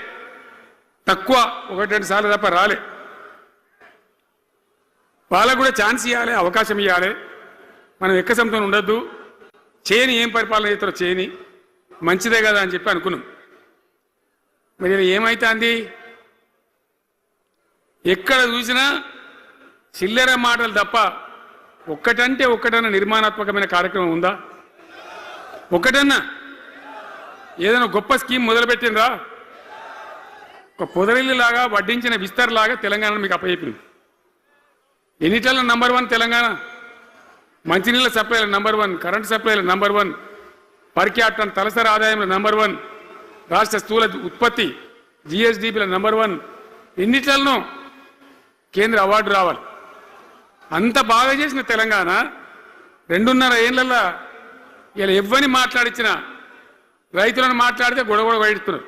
Speaker 2: తక్కువ 1-2 సార్లు తప్ప రాలే. వాళ్ళకు కూడా ఛాన్స్ ఇవ్వాలి, అవకాశం ఇవ్వాలి. మనం ఎక్కసంతో ఉండొద్దు, చేయని ఏం పరిపాలన చేస్తారో చేయని, మంచిదే కదా అని చెప్పి అనుకున్నాం. మరి ఏమైతే అంది? ఎక్కడ చూసినా చిల్లర మాటలు తప్ప ఒక్కటంటే ఒక్కటన్నా నిర్మాణాత్మకమైన కార్యక్రమం ఉందా? ఒక్కటన్నా ఏదైనా గొప్ప స్కీమ్ మొదలుపెట్టిందా? ఒక పొదరిల్లులాగా వడ్డించిన విస్తరలాగా తెలంగాణ మీకు అప్పచెప్పింది. ఎన్నిటల్లో నంబర్ 1 తెలంగాణ. మంచినీళ్ళ సప్లైల నంబర్ 1, కరెంటు సప్లైల నంబర్ 1, పర్ క్యాపిటల్ తలసరి ఆదాయంలో నంబర్ 1, రాష్ట్ర స్థూల ఉత్పత్తి జిఎస్డిపిల నంబర్ 1. ఎన్నిట్లలో కేంద్ర అవార్డు రావాలి. అంత బాగా చేసిన తెలంగాణ 2.5 ఏళ్లలో ఇలా ఎవ్వని మాట్లాడించినా రైతులను మాట్లాడితే గొడవ వైడుతున్నారు.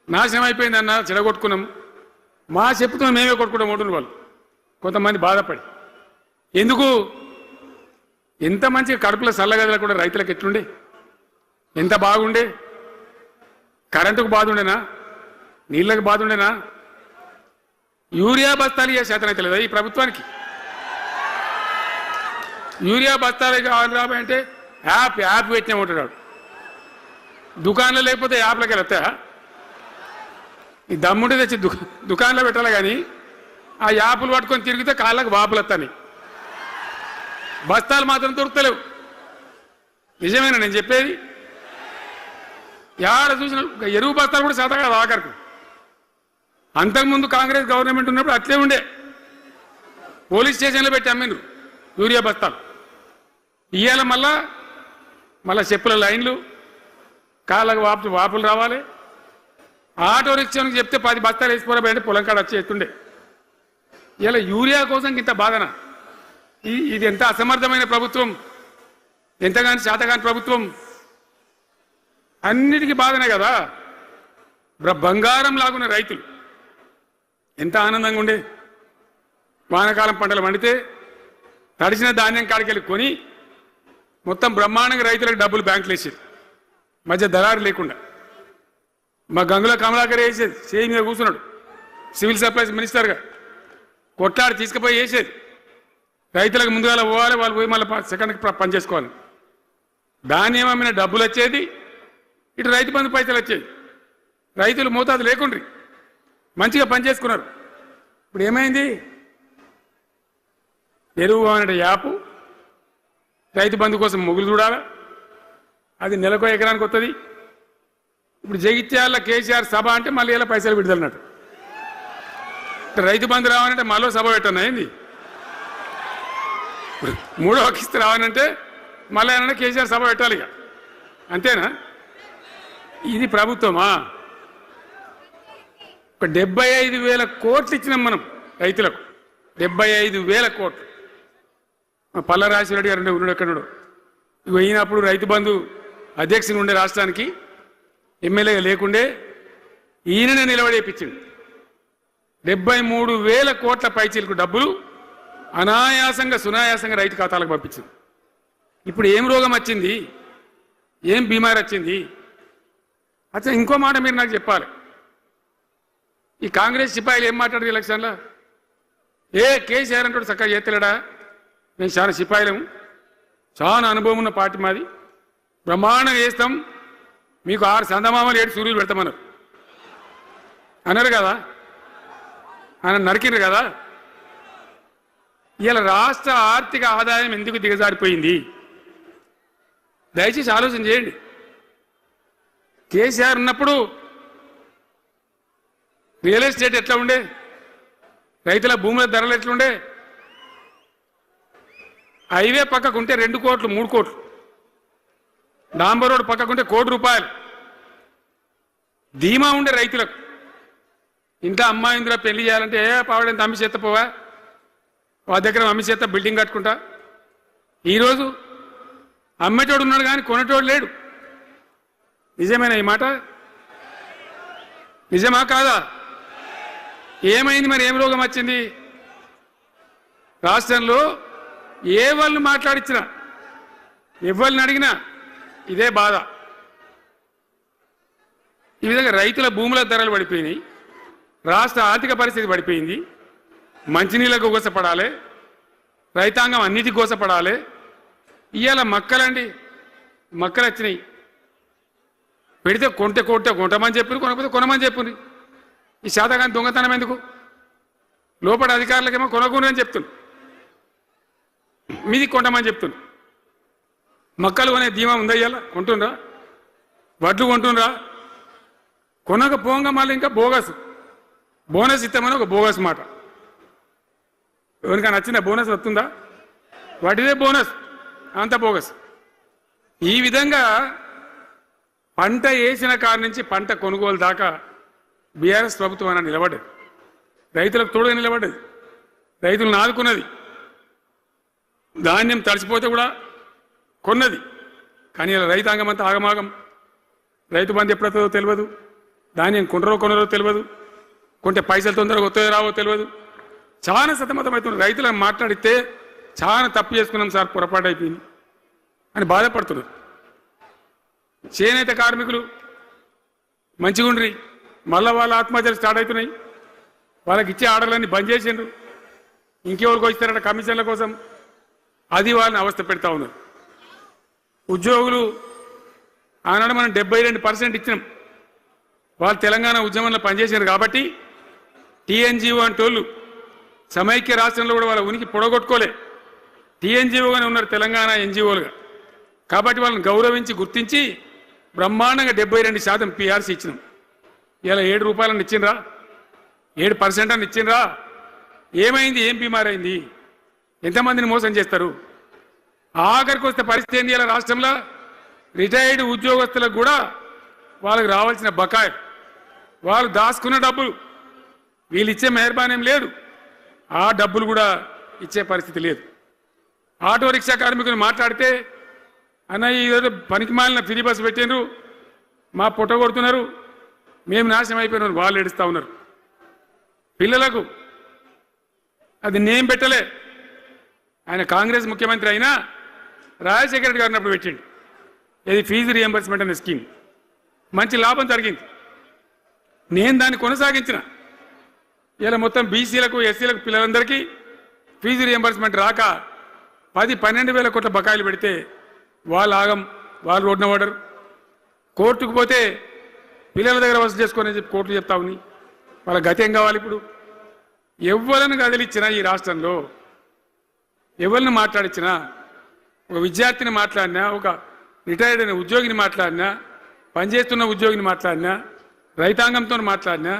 Speaker 2: నాశనం అయిపోయిందన్న, చెడగొట్టుకున్నాం, మా చెప్పుతున్నాం, మేమే కొట్టుకుంటాం ఓటున్న వాళ్ళు కొంతమంది బాధపడి. ఎందుకు? ఎంత మంచిగా కడుపులో చల్లగదల కూడా రైతులకు ఎట్లుండే, ఎంత బాగుండే. కరెంటుకు బాధ ఉండేనా, నీళ్ళకు బాధ ఉండేనా? యూరియా బస్తాలు ఇయ్యే శాతం అయితే లేదా ఈ ప్రభుత్వానికి? యూరియా బస్తాలు రాబోయంటే యాప్ పెట్టినా ఉంటాడు. దుకాణంలో లేకపోతే యాప్లకి వెళ్తాయా? ఈ దమ్ముంటే తెచ్చి దుకాణంలో పెట్టాలి, కానీ ఆ యాప్లు పట్టుకొని తిరిగితే కాళ్ళకు వాపులు వస్తాయి. బస్తాలు మాత్రం దొరుకుతలేవు. నిజమేనా నేను చెప్పేది? యాడ చూసిన ఎరువు బస్తాలు కూడా శాతం కాదు ఆఖరికి. అంతకుముందు కాంగ్రెస్ గవర్నమెంట్ ఉన్నప్పుడు అట్లే ఉండే, పోలీస్ స్టేషన్లో పెట్టి అమ్మిండ్రు యూరియా బస్తాలు. ఇవాళ మళ్ళా చెప్పుల లైన్లు, కాళ్ళకు వాపులు రావాలి. ఆటో రిక్షానికి చెప్తే 10 బస్తాలు వేసిపోరాబోయంటే పొలం కాడ వచ్చి ఎత్తుండే. ఇలా యూరియా కోసం ఇంత బాధన? ఇది ఎంత అసమర్థమైన ప్రభుత్వం, ఎంతగాని శాతగాని ప్రభుత్వం. అన్నిటికీ బాధనే కదా. బంగారం లాగున్న రైతులు ఎంత ఆనందంగా ఉండే. వానాకాలం పంటలు పండితే తడిసిన ధాన్యం కాడికెళ్ళి కొని మొత్తం బ్రహ్మాండంగా రైతులకు డబ్బులు బ్యాంకులు వేసేది, మధ్య దళారు లేకుండా. మా గంగుల కమలాకర్ వేసేది, సేమ్ మీద కూర్చున్నాడు సివిల్ సప్లైస్ మినిస్టర్గా, కొట్లాడి తీసుకుపోయి వేసేది. రైతులకు ముందుగా పోవాలి, వాళ్ళు పోయి మళ్ళీ సెకండ్కి పని చేసుకోవాలి. ధాన్యం అమ్మిన డబ్బులు వచ్చేది, ఇటు రైతు బంధు పైసలు వచ్చేది. రైతులు మోతాదు లేకుండ్రి, మంచిగా పనిచేసుకున్నారు. ఇప్పుడు ఏమైంది? ఎరువు అనే యాపు రైతు బంధు కోసం మొగులు చూడాలా, అది నెలకో ఎకరానికి వస్తుంది. ఇప్పుడు జగిత్యాల కేసీఆర్ సభ అంటే మళ్ళీ ఇలా పైసలు విడుదలన్నట్టు. రైతు బంధు రావాలంటే మళ్ళీ సభ పెట్టన్నా ఏంది? ఇప్పుడు 3వ కిస్తీ రావాలంటే మళ్ళీ ఏమన్నా కేసీఆర్ సభ పెట్టాలి ఇక, అంతేనా? ఇది ప్రభుత్వమా? ఒక 75,000 కోట్లు ఇచ్చినాం మనం రైతులకు. 75,000 కోట్లు. పల్లరాశిరెడ్డి గారు ఉన్నాడు ఎక్కడున్నాడు, అయినప్పుడు రైతు బంధు అధ్యక్షుని ఉండే రాష్ట్రానికి ఎమ్మెల్యేగా లేకుండే ఈయననే నిలబడేపించింది. 73,000 కోట్ల పైచీలకు డబ్బులు అనాయాసంగా సునాయాసంగా రైతు ఖాతాలకు పంపించింది. ఇప్పుడు ఏం రోగం వచ్చింది, ఏం బీమారి వచ్చింది? అచ్చా, ఇంకో మాట మీరు నాకు చెప్పాలి. ఈ కాంగ్రెస్ సిపాయిలు ఏం మాట్లాడారు ఎలక్షన్లో? కేసీఆర్ అంటాడు చక్కగా చేస్తలేడా, మేము చాలా సిపాయిలము, చాలా అనుభవం ఉన్న పార్టీ మాది, బ్రహ్మాండంగా చేస్తాం, మీకు 6 సందమామలు 7 సూర్యులు పెడతామన్నారు అన్నారు కదా, ఆయన నరికిరు కదా. ఇలా రాష్ట్ర ఆర్థిక ఆదాయం ఎందుకు దిగజారిపోయింది? దయచేసి ఆలోచన చేయండి. కేసీఆర్ ఉన్నప్పుడు రియల్ ఎస్టేట్ ఎట్లా ఉండే, రైతుల భూముల ధరలు ఎట్లుండే, హైవే పక్కకుంటే 2 కోట్లు 3 కోట్లు, డాంబర్ రోడ్ పక్కకుంటే ₹1,00,00,000 ధీమా ఉండే రైతులకు. ఇంట్లో అమ్మాయి ఇందులో పెళ్లి చేయాలంటే పావడంత అమ్మి చేత పోవా, వాళ్ళ దగ్గర అమ్మి చేత బిల్డింగ్ కట్టుకుంటా. ఈరోజు అమ్మేటోడు ఉన్నాడు కానీ కొనేటోడు లేడు. నిజమేనా ఈ మాట? నిజమా కాదా? ఏమైంది మరి? ఏం రోగం వచ్చింది? రాష్ట్రంలో ఏ వాళ్ళని మాట్లాడించినా, ఎవరిని అడిగినా ఇదే బాధ. ఈ విధంగా రైతుల భూముల ధరలు పడిపోయినాయి, రాష్ట్ర ఆర్థిక పరిస్థితి పడిపోయింది, మంచినీళ్ళకు గోసపడాలి, రైతాంగం అన్నిటికీ గోసపడాలి. ఇవాళ మక్కలండి, మక్కలు వచ్చినాయి, పెడితే కొంటమని చెప్పి, కొనకపోతే కొనమని చెప్పుంది. ఈ శాతగాని దొంగతనం ఎందుకు? లోపల అధికారులకేమో కొనకూడదని చెప్తుంది, మీది కొంటమని చెప్తుంది. మక్కలు కొనే ధీమా ఉందా? ఇవాళ కొంటుండ్రా? వడ్లు కొంటుండ్రా? కొనకపోగా మళ్ళీ ఇంకా బోనస్ ఇస్తామని ఒక బోగస్ మాట. ఎవరికైనా నచ్చిన బోనస్ వస్తుందా? వాటిదే బోనస్, అంత బోగస్. ఈ విధంగా పంట వేసిన కాడి నుంచి పంట కొనుగోలు దాకా బీఆర్ఎస్ ప్రభుత్వం అన్న నిలబడ్డది, రైతులకు తోడుగా నిలబడ్డది, రైతులను ఆదుకున్నది. ధాన్యం తడిసిపోతే కూడా కొన్నది. కానీ ఇలా రైతాంగం అంతా ఆగమాగం. రైతు బంధు ఎప్పుడవుతుందో తెలియదు, ధాన్యం కొనరో తెలియదు, కొంటే పైసలు తొందరగా వస్తాయో రావో తెలియదు. చాలా సతమతమవుతున్నారు. రైతులను మాట్లాడితే చాలా తప్పు చేసుకున్నాం సార్, పొరపాటు అయిపోయింది అని బాధపడుతున్నారు. చేనేత కార్మికులు మంచిగుండ్రి, మళ్ళీ వాళ్ళ ఆత్మహత్యలు స్టార్ట్ అవుతున్నాయి. వాళ్ళకి ఇచ్చే ఆర్డర్లన్నీ బంద్ చేసిండ్రు, ఇంకెవరికి వస్తారట కమిషన్ల కోసం, అది వాళ్ళని అవస్థ పెడతా ఉన్నారు. ఉద్యోగులు ఆనాడు మనం 72% ఇచ్చినాం, వాళ్ళు తెలంగాణ ఉద్యమంలో పనిచేశారు కాబట్టి టీఎన్జిఓ అంటోళ్ళు సమైక్య రాష్ట్రంలో కూడా వాళ్ళ ఉనికి పొడగొట్టుకోలే, టీఎన్జిఓగానే ఉన్నారు తెలంగాణ ఎన్జిఓలుగా. కాబట్టి వాళ్ళని గౌరవించి గుర్తించి బ్రహ్మాండంగా 72% పీఆర్సీ ఇచ్చినాం. ఇలా ₹7 ఇచ్చిండ్రా, 7% అని ఇచ్చిండ్రా? ఏమైంది? ఏం బీమారైంది? ఎంతమందిని మోసం చేస్తారు? ఆఖరికి వస్తే పరిస్థితి ఏంది? ఇలా రాష్ట్రంలో రిటైర్డ్ ఉద్యోగస్తులకు కూడా వాళ్ళకి రావాల్సిన బకాయి, వాళ్ళు దాచుకున్న డబ్బులు వీళ్ళు ఇచ్చే మెహర్బానేం లేదు, ఆ డబ్బులు కూడా ఇచ్చే పరిస్థితి లేదు. ఆటో రిక్షా కార్మికులు మాట్లాడితే అన్న ఈరోజు పనికి మాలిన ఫ్రీ బస్సు పెట్టిండ్రు, మా పొట్ట కొడుతున్నారు, మేము నాశనం అయిపోయినారు, వాళ్ళు ఏడుస్తూ ఉన్నారు. పిల్లలకు అది నేమ్ పెట్టలే. ఆయన కాంగ్రెస్ ముఖ్యమంత్రి అయినా రాజశేఖర రెడ్డి గారు అప్పుడు పెట్టిండు, ఇది ఫీజు రియంబర్స్మెంట్ అనే స్కీమ్. మంచి లాభం జరిగింది, నేను దాన్ని కొనసాగించిన. ఇలా మొత్తం బీసీలకు ఎస్సీలకు పిల్లలందరికీ ఫీజు రియంబర్స్మెంట్ రాక 10-12 వేల కోట్ల బకాయిలు పెడితే వాళ్ళు ఆగం, వాళ్ళు రోడ్డున పడరు. కోర్టుకు పోతే పిల్లల దగ్గర వసూలు చేసుకొని చెప్పి కోర్టులు చెప్తా ఉన్నాయి. వాళ్ళ గతి ఏం కావాలి? ఇప్పుడు ఎవరిని కదిలిచ్చినా ఈ రాష్ట్రంలో, ఎవరిని మాట్లాడించినా, ఒక విద్యార్థిని మాట్లాడినా, ఒక రిటైర్డ్ అయిన ఉద్యోగిని మాట్లాడినా, పనిచేస్తున్న ఉద్యోగిని మాట్లాడినా, రైతాంగంతో మాట్లాడినా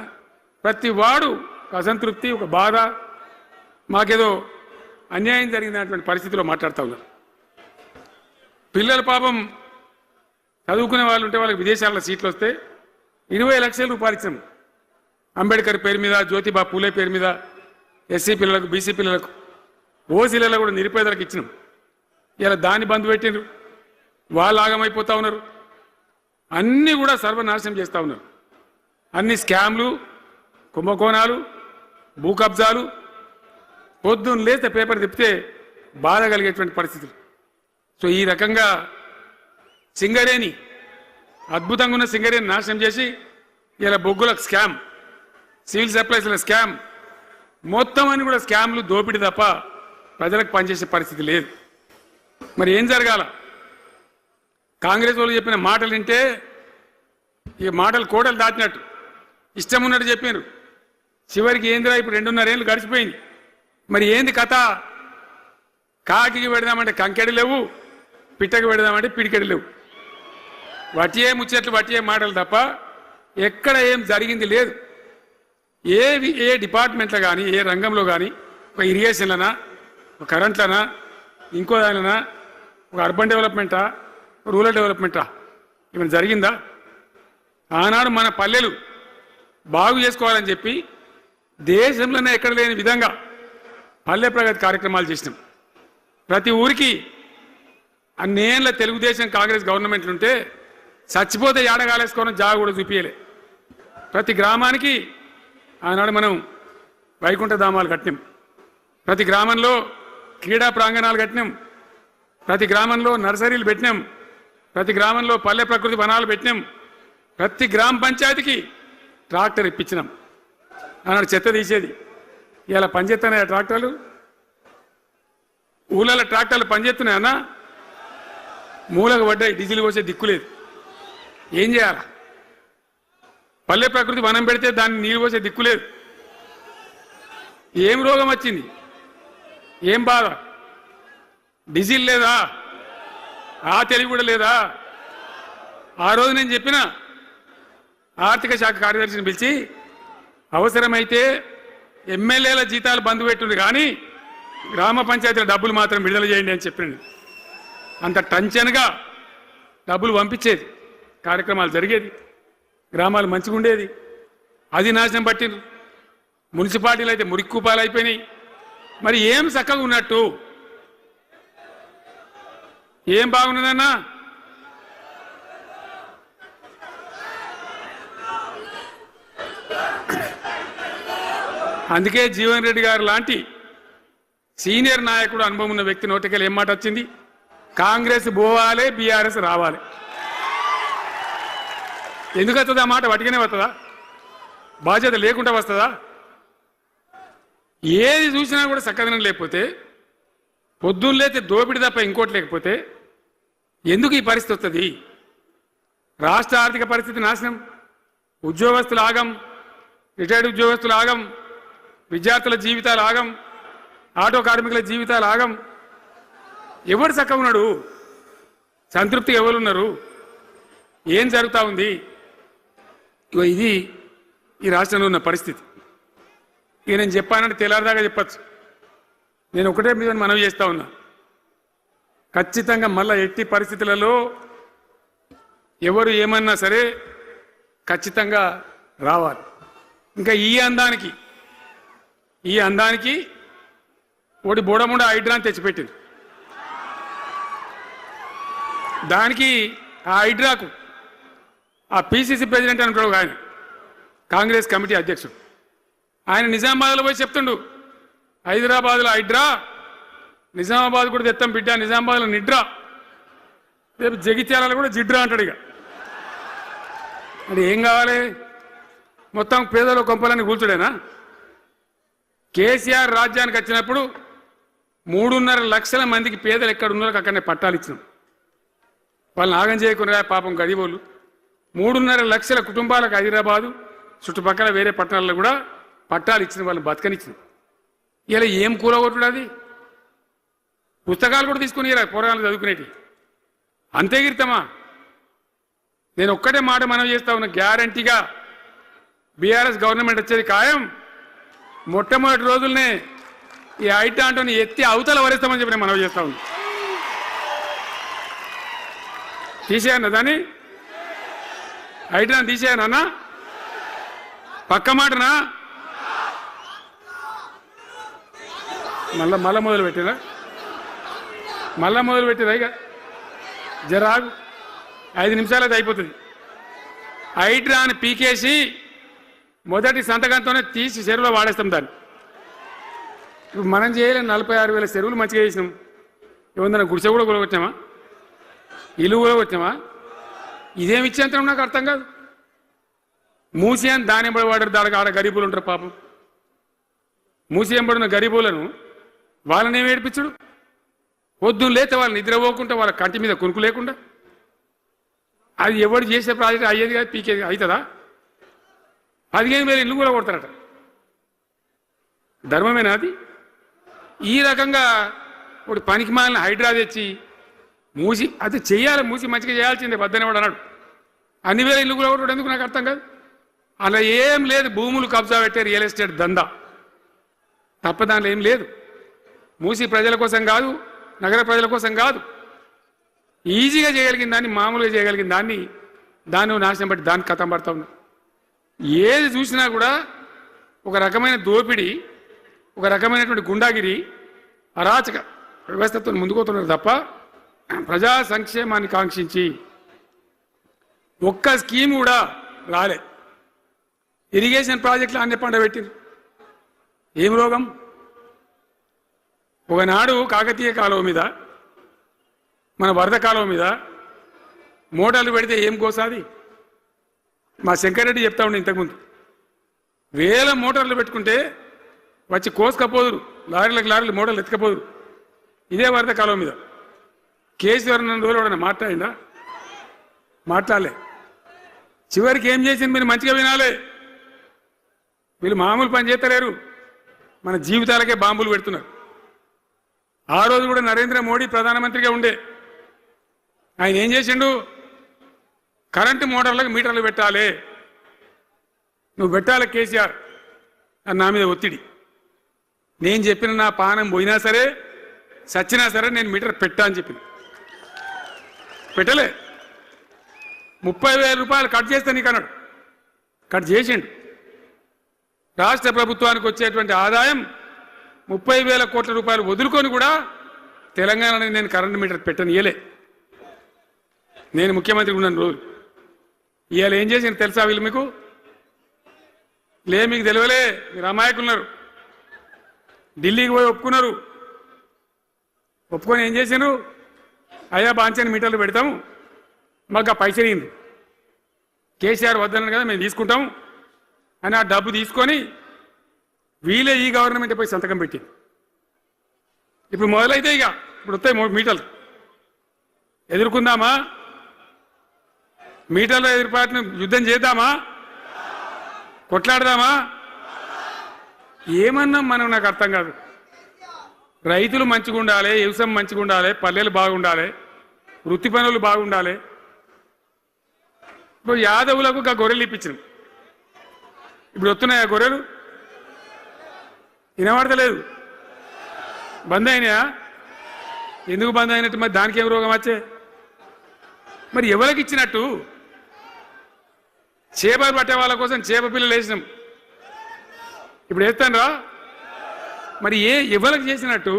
Speaker 2: ప్రతి వాడు ఒక అసంతృప్తి, ఒక బాధ, మాకేదో అన్యాయం జరిగినటువంటి పరిస్థితిలో మాట్లాడుతూ ఉన్నారు. పిల్లలు పాపం చదువుకునే వాళ్ళు ఉంటే వాళ్ళకి విదేశాల్లో సీట్లు వస్తే 20 లక్షల రూపాయలు ఇచ్చాం. అంబేద్కర్ పేరు మీద, జ్యోతిబా పూలే పేరు మీద ఎస్సీ పిల్లలకు, బీసీ పిల్లలకు, ఓసీలలో కూడా నిరుపేదలకు ఇచ్చినాం. ఇలా దాన్ని బంద్ పెట్టిండ్రు. వాళ్ళు ఆగమైపోతా ఉన్నారు. అన్నీ కూడా సర్వనాశనం చేస్తూ ఉన్నారు. అన్ని స్కామ్లు, కుంభకోణాలు, భూ కబ్జాలు. పొద్దున్న లేస్తే పేపర్ తిప్పితే బాధ కలిగేటువంటి పరిస్థితులు. సో ఈ రకంగా సింగరేణి, అద్భుతంగా ఉన్న సింగరేణి నాశనం చేసి ఇలా బొగ్గులకు స్కామ్, సివిల్ సప్లైస్ల స్కామ్, మొత్తం అని కూడా స్కామ్లు, దోపిడీ తప్ప ప్రజలకు పనిచేసే పరిస్థితి లేదు. మరి ఏం జరగాల? కాంగ్రెస్ వాళ్ళు చెప్పిన మాటలు వింటే ఈ మాటలు కోటలు దాటినట్టు ఇష్టం ఉన్నట్టు చెప్పారు. చివరికి ఏందిరా ఇప్పుడు 2.5 ఏళ్ళు గడిచిపోయింది. మరి ఏంది కథ? కాకికి పెడదామంటే కంకెడి లేవు, పిట్టకి పెడదామంటే పిడికెడి లేవు. వటియే ముచ్చట్లు, వటియే మాటలు తప్ప ఎక్కడ ఏం జరిగింది లేదు. ఏ డిపార్ట్మెంట్లో కానీ, ఏ రంగంలో కానీ, ఒక ఇరిగేషన్లనా, ఒక కరెంట్లనా, ఇంకో దానిలనా, ఒక అర్బన్ డెవలప్మెంటా, రూరల్ డెవలప్మెంటా ఏమైనా జరిగిందా? ఆనాడు మన పల్లెలు బాగు చేసుకోవాలని చెప్పి దేశంలోనే ఎక్కడ లేని విధంగా పల్లె ప్రగతి కార్యక్రమాలు చేసినాం. ప్రతి ఊరికి అన్నేళ్ళ తెలుగుదేశం కాంగ్రెస్ గవర్నమెంట్లు ఉంటే చచ్చిపోతే ఏడగాలేసుకోవడం జాగా కూడా చూపించలే. ప్రతి గ్రామానికి ఆనాడు మనం వైకుంఠ ధామాలు కట్టినాం. ప్రతి గ్రామంలో క్రీడా ప్రాంగణాలు కట్టినాం. ప్రతి గ్రామంలో నర్సరీలు పెట్టినాం. ప్రతి గ్రామంలో పల్లె ప్రకృతి వనాలు పెట్టినాం. ప్రతి గ్రామ పంచాయతీకి ట్రాక్టర్ ఇప్పించినాం. ఆనాడు చెత్త తీసేది, ఇలా పనిచేస్తున్నాయా ట్రాక్టర్లు? ఊళ్ళలో ట్రాక్టర్లు పనిచేస్తున్నాయన్నా? మూలకు పడ్డాయి, డీజిల్ పోసే దిక్కులేదు. ఏం చేయాలా? పల్లె ప్రకృతి వనం పెడితే దాన్ని నీళ్ళు పోసే దిక్కులేదు. ఏం రోగం వచ్చింది? ఏం బాధ? డీజిల్ లేదా? ఆ తెలివి కూడా లేదా? ఆ రోజు నేను చెప్పిన ఆర్థిక శాఖ కార్యదర్శిని పిలిచి అవసరమైతే ఎమ్మెల్యేల జీతాలు బంద్ పెట్టుండ్రు కానీ గ్రామ పంచాయతీల డబ్బులు మాత్రం విడుదల చేయండి అని చెప్పినండి. అంత టెన్షన్గా డబ్బులు పంపించేది, కార్యక్రమాలు జరిగేది, గ్రామాలు మంచిగా ఉండేది. అది నాశనం పట్టిండ్రు. మున్సిపాలిటీలు అయితే మురిక్కుపాలు అయిపోయినాయి. మరి ఏం చక్కగా ఉన్నట్టు? ఏం బాగున్నదన్నా? అందుకే జీవన్ రెడ్డి గారు లాంటి సీనియర్ నాయకుడు, అనుభవం ఉన్న వ్యక్తి నోటికెళ్ళి ఏం మాట వచ్చింది? కాంగ్రెస్ పోవాలి, బీఆర్ఎస్ రావాలి. ఎందుకు వస్తుంది ఆ మాట? వాటికనే వస్తుందా? బాధ్యత లేకుండా వస్తుందా? ఏది చూసినా కూడా చక్కదనం లేకపోతే, పొద్దున్న లేతే దోపిడి తప్ప ఇంకోటి లేకపోతే ఎందుకు ఈ పరిస్థితి వస్తుంది? రాష్ట్ర ఆర్థిక పరిస్థితి నాశనం, ఉద్యోగస్తులు ఆగం, రిటైర్డ్ ఉద్యోగస్తులు ఆగం, విద్యార్థుల జీవితాలు ఆగం, ఆటో కార్మికుల జీవితాలు ఆగం. ఎవరు చక్కగా ఉన్నాడు? సంతృప్తి ఎవరున్నారు? ఏం జరుగుతూ ఉంది? ఇది ఈ రాష్ట్రంలో ఉన్న పరిస్థితి. ఇక నేను చెప్పానంటే తెల్లారిదాకా చెప్పచ్చు. నేను ఒకటే మీద మనవి చేస్తా ఉన్నా, ఖచ్చితంగా మళ్ళా ఎట్టి పరిస్థితులలో ఎవరు ఏమన్నా సరే ఖచ్చితంగా రావాలి. ఇంకా ఈ అందానికి ఒకటి బోడముండ హైడ్రాని తెచ్చిపెట్టింది. దానికి ఆ హైడ్రాకు ఆ పిసిసి ప్రెసిడెంట్ అనుకోడు ఆయన, కాంగ్రెస్ కమిటీ అధ్యక్షుడు, ఆయన నిజామాబాద్లో పోయి చెప్తుండు, హైదరాబాద్లో హైడ్రా, నిజామాబాద్ కూడా తెత్తాం బిడ్డ, నిజామాబాద్లో నిడ్రా, రేపు జగిత్యాలలో కూడా జిడ్రా అంటాడు. ఇక అది ఏం కావాలి? మొత్తం పేదల కొంపలని కూల్చుడేనా? కేసీఆర్ రాజ్యానికి వచ్చినప్పుడు 3.5 లక్షల మందికి పేదలు ఎక్కడ ఉన్నారో అక్కడనే పట్టాలు ఇచ్చినాం. వాళ్ళని ఆగం చేయకుండా పాపం గరీబోళ్ళు 3.5 లక్షల కుటుంబాలకు హైదరాబాదు చుట్టుపక్కల వేరే పట్టణాల్లో కూడా పట్టాలు ఇచ్చిన వాళ్ళని బతకనిచ్చిన. ఇలా ఏం కూలగొట్టుడు? అది పుస్తకాలు కూడా తీసుకుని పోరాలు చదువుకునేటి అంతే గిరితమా? నేను ఒక్కటే మాట మనవి చేస్తా ఉన్నా, గ్యారంటీగా బీఆర్ఎస్ గవర్నమెంట్ వచ్చేది ఖాయం. మొట్టమొదటి రోజులనే ఈ ఐటా అంటోని ఎత్తి అవతల వరేస్తామని చెప్పి నేను మనవి చేస్తా ఉన్నా. తీసేయన్న దాన్ని, ఐటాన్ని తీసేయనన్నా? పక్క మాటనా? మళ్ళా మొదలు పెట్టిరా? ఇక జరాగు 5 నిమిషాలు అది అయిపోతుంది. హైడ్రాని పీకేసి మొదటి సంతకంతోనే తీసి చెరువులో వాడేస్తాం దాన్ని. ఇప్పుడు మనం చేయలేని 46,000 చెరువులు మంచిగా చేసినాం. ఏమన్నా గుడిసె కూడా కొనుకొచ్చామా, ఇల్లు కూడా వచ్చామా? ఇదేమి ఇచ్చేంతరం నాకు అర్థం కాదు. మూసి అని దాని ఎంబడి వాడారు, దానికి ఆడ గరీబులు ఉంటారు పాపం. మూసి ఎంబడిన గరీబులను వాళ్ళని ఏమి ఏడిపించడు? పొద్దున్న లేతే వాళ్ళు నిద్ర పోకుండా వాళ్ళ కంటి మీద కొనుక్కు లేకుండా అది ఎవరు చేసే ప్రాజెక్ట్ అయ్యేది కాదు, పీకేది అవుతుందా? 15,000 ఇల్లు కూడా కొడతారట. ధర్మమేనా అది? ఈ రకంగా ఒక పనికి మాలిన హైడ్రా తెచ్చి మూసి అది చెయ్యాలి, మూసి మంచిగా చేయాల్సిందే వద్దనే వాడు అన్నాడు. అన్ని వేల ఇల్లు కూడా కొట్టడం ఎందుకు నాకు అర్థం కాదు. అలా ఏం లేదు, భూములు కబ్జా పెట్టే రియల్ ఎస్టేట్ దందా తప్ప దానిలో ఏం లేదు. మూసి ప్రజల కోసం కాదు, నగర ప్రజల కోసం కాదు, ఈజీగా చేయగలిగిన దాన్ని, మామూలుగా చేయగలిగిన దాన్ని నాశనం పట్టి దాన్ని కథం పడతా ఉన్నా. ఏది చూసినా కూడా ఒక రకమైన దోపిడీ, ఒక రకమైనటువంటి గుండాగిరి, అరాచక వ్యవస్థతో ముందుకోతున్నారు తప్ప ప్రజా సంక్షేమాన్ని కాంక్షించి ఒక్క స్కీమ్ కూడా రాలే. ఇరిగేషన్ ప్రాజెక్టులు అన్ని పండబెట్టింది. ఏం రోగం? ఒకనాడు కాకతీయ కాలువ మీద, మన వరద కాలువ మీద మోటార్లు పెడితే ఏం కోసాది? మా శంకరెడ్డి చెప్తా ఉండే ఇంతకుముందు, 1000 మోటార్లు పెట్టుకుంటే వచ్చి కోసుకపోదురు, లారీలకు మోటార్లు ఎత్తుకపోదురు. ఇదే వరద కాలువ మీద కేసీఆర్ నన్ను రోజులు ఎవడన్నా మాట్లాడిందా? మాట్లాడలే. చివరికి ఏం చేసింది మీరు మంచిగా వినాలే. వీళ్ళు మామూలు పని చేస్తలేరు, మన జీవితాలకే బాంబులు పెడుతున్నారు. ఆ రోజు కూడా నరేంద్ర మోడీ ప్రధానమంత్రిగా ఉండే ఆయన ఏం చేసిండు? కరెంటు మోటార్లకు మీటర్లు పెట్టాలి, నువ్వు పెట్టాలి కేసీఆర్ అని నా మీద ఒత్తిడి. నేను చెప్పిన నా పానం పోయినా సరే, సచ్చినా సరే నేను మీటర్ పెట్టా అని చెప్పిన. పెట్టలే. 30,000 రూపాయలు కట్ చేస్తే నీకు అన్నాడు. కట్ చేసిండు. రాష్ట్ర ప్రభుత్వానికి వచ్చేటువంటి ఆదాయం 30,000 కోట్ల రూపాయలు వదులుకొని కూడా తెలంగాణని నేను కరెంటు మీటర్ పెట్టనియలే. నేను ముఖ్యమంత్రి ఉన్నాను రోజు. ఇవాళ ఏం చేసింది తెలుసా వీళ్ళు మీకు? మీకు తెలియలే, మీరు అమాయకులున్నారు. ఢిల్లీకి పోయి ఒప్పుకున్నారు. ఒప్పుకొని ఏం చేశారు? అయ్యా బాంచని మీటర్లు పెడతాము, మాకు ఆ పైసలు ఇయ్యండి, కేసీఆర్ వద్దన్నాడు కదా మేము తీసుకుంటాము అని ఆ డబ్బు తీసుకొని వీళ్ళే ఈ గవర్నమెంట్ పై సంతకం పెట్టి ఇప్పుడు మొదలైతే ఇక ఇప్పుడు వస్తాయి మీటర్లు. ఎదుర్కొందామా? మీటర్ల ఎదురుపాటును యుద్ధం చేద్దామా? కొట్లాడదామా? ఏమన్నాం మనం? నాకు అర్థం కాదు. రైతులు మంచిగా ఉండాలి, వ్యవసాయం మంచిగా ఉండాలి, పల్లెలు బాగుండాలి, వృత్తి పనులు బాగుండాలి. ఇప్పుడు యాదవులకు ఒక గొర్రెలు ఇప్పించినాం. ఇప్పుడు వస్తున్నాయా గొర్రెలు? వినబడతలేదు. బంద్ అయినాయా? ఎందుకు బంద్ అయినట్టు? మరి దానికి ఏం రోగం వచ్చే? మరి ఎవరికి ఇచ్చినట్టు? చేపలు పట్టే వాళ్ళ కోసం చేప పిల్లలు వేసినాం, ఇప్పుడు వేస్తాను రా. మరి ఎవరికి చేసినట్టు?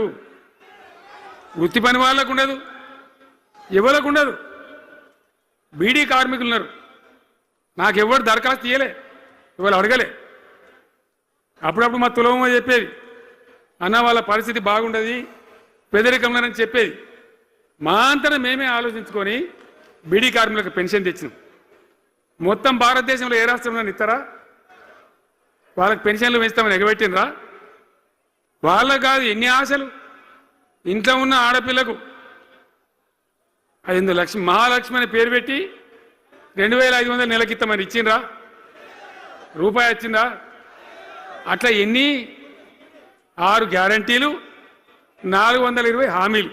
Speaker 2: వృత్తి పని వాళ్ళకు ఉండదు, ఎవరికి ఉండదు. బీడీ కార్మికులు ఉన్నారు, నాకెవ్వరు దరఖాస్తు ఇయ్యలే, ఇవాళ అడగలే. అప్పుడప్పుడు మా తులమ చెప్పేది, అన్న వాళ్ళ పరిస్థితి బాగుండదు, పేదరికంలోనని చెప్పేది. మా అంతటా మేమే ఆలోచించుకొని బీడీ కార్మికులకు పెన్షన్ తెచ్చినాం. మొత్తం భారతదేశంలో ఏ రాష్ట్రంలో ఇస్తారా? వాళ్ళకి పెన్షన్లు పెంచుతామని ఎగబెట్టినరా? వాళ్ళకు కాదు, ఎన్ని ఆశలు. ఇంట్లో ఉన్న ఆడపిల్లకు 5 లక్షలు మహాలక్ష్మి అని పేరు పెట్టి 2,500 నెలకిస్తామని ఇచ్చిండ్రా? రూపాయి వచ్చిందా? అట్లా ఎన్ని? 6 గ్యారంటీలు, 420 హామీలు.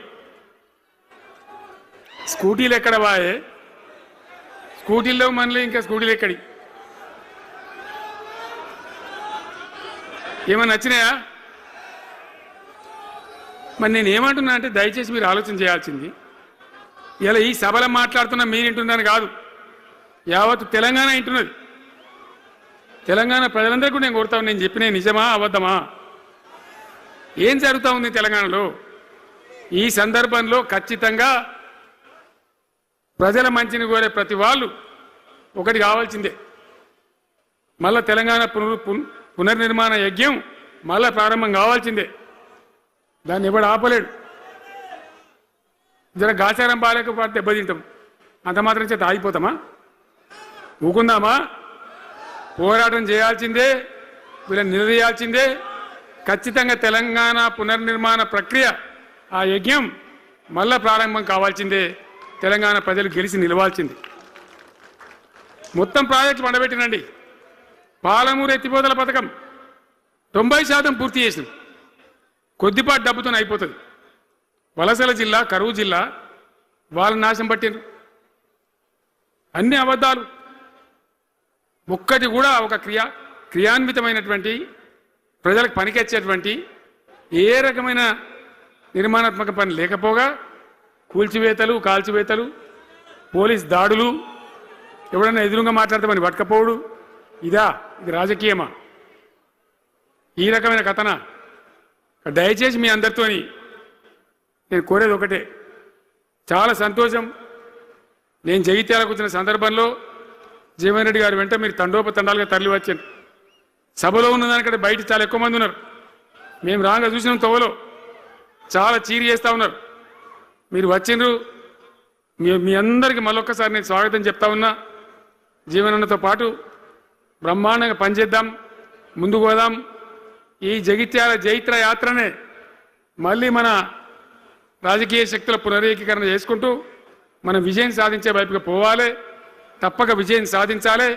Speaker 2: స్కూటీలు ఎక్కడ బాయే? స్కూటీల్లో మనలో ఇంకా స్కూటీలు ఎక్కడి? ఏమన్నా నచ్చినాయా? మరి నేను ఏమంటున్నా అంటే దయచేసి మీరు ఆలోచన చేయాల్సింది, ఇలా ఈ సభలో మాట్లాడుతున్నా మీరు వింటున్నాను కాదు, యావత్ తెలంగాణ వింటున్నది. తెలంగాణ ప్రజలందరికీ నేను కోరుతాను, నేను చెప్పిన నిజమా అబద్ధమా? ఏం జరుగుతూ ఉంది తెలంగాణలో? ఈ సందర్భంలో ఖచ్చితంగా ప్రజల మంచిని కోరే ప్రతి వాళ్ళు ఒకటి కావాల్సిందే, మళ్ళా తెలంగాణ పునర్నిర్మాణ యజ్ఞం మళ్ళా ప్రారంభం కావాల్సిందే. దాన్ని ఎవడు ఆపలేడు. జర గాచారం బాలేకపోతే దెబ్బతింటాం, అంత మాత్రం చేత ఆగిపోతామా? ఊకుందామా? పోరాటం చేయాల్సిందే, వీళ్ళని నిలదీయాల్సిందే. ఖచ్చితంగా తెలంగాణ పునర్నిర్మాణ ప్రక్రియ, ఆ యజ్ఞం మళ్ళా ప్రారంభం కావాల్సిందే. తెలంగాణ ప్రజలు గెలిచి నిలవాల్సింది. మొత్తం ప్రాజెక్టులు పండబెట్టినండి. పాలమూరు ఎత్తిపోతల పథకం 90% పూర్తి చేసింది. కొద్దిపాటి డబ్బుతో అయిపోతుంది. వలసల జిల్లా, కరువు జిల్లా వాళ్ళని నాశనం పట్టిండ్రు. అన్ని అబద్ధాలు. ఒక్కటి కూడా ఒక క్రియాన్వితమైనటువంటి ప్రజలకు పనికొచ్చేటువంటి ఏ రకమైన నిర్మాణాత్మక పని లేకపోగా కూల్చివేతలు, కాల్చివేతలు, పోలీస్ దాడులు, ఎవడన్నా ఎదురుగా మాట్లాడతామని పట్టుకపోవడు. ఇది రాజకీయమా? ఈ రకమైన కథన. దయచేసి మీ అందరితోని నేను కోరేది ఒకటే, చాలా సంతోషం. నేను జగిత్యాలకు వచ్చిన సందర్భంలో జీవన్ రెడ్డి గారు వెంట మీరు తండోపతండాలుగా తరలి వచ్చాను. సభలో ఉన్నదానికంటే బయట చాలా ఎక్కువ మంది ఉన్నారు. మేము రాగా చూసినాం, తోవలో చాలా చీరి చేస్తూ ఉన్నారు. మీరు వచ్చిండ్రు. మీ అందరికీ మళ్ళొక్కసారి నేను స్వాగతం చెప్తా ఉన్నా. జీవనన్నతో పాటు బ్రహ్మాండంగా పనిచేద్దాం, ముందుకు పోదాం. ఈ జగిత్యాల జైత్ర యాత్రనే మళ్ళీ మన రాజకీయ శక్తుల పునరేకీకరణ చేసుకుంటూ మనం విజయం సాధించే వైపుగా పోవాలి. తప్పక విజయం సాధించాలి.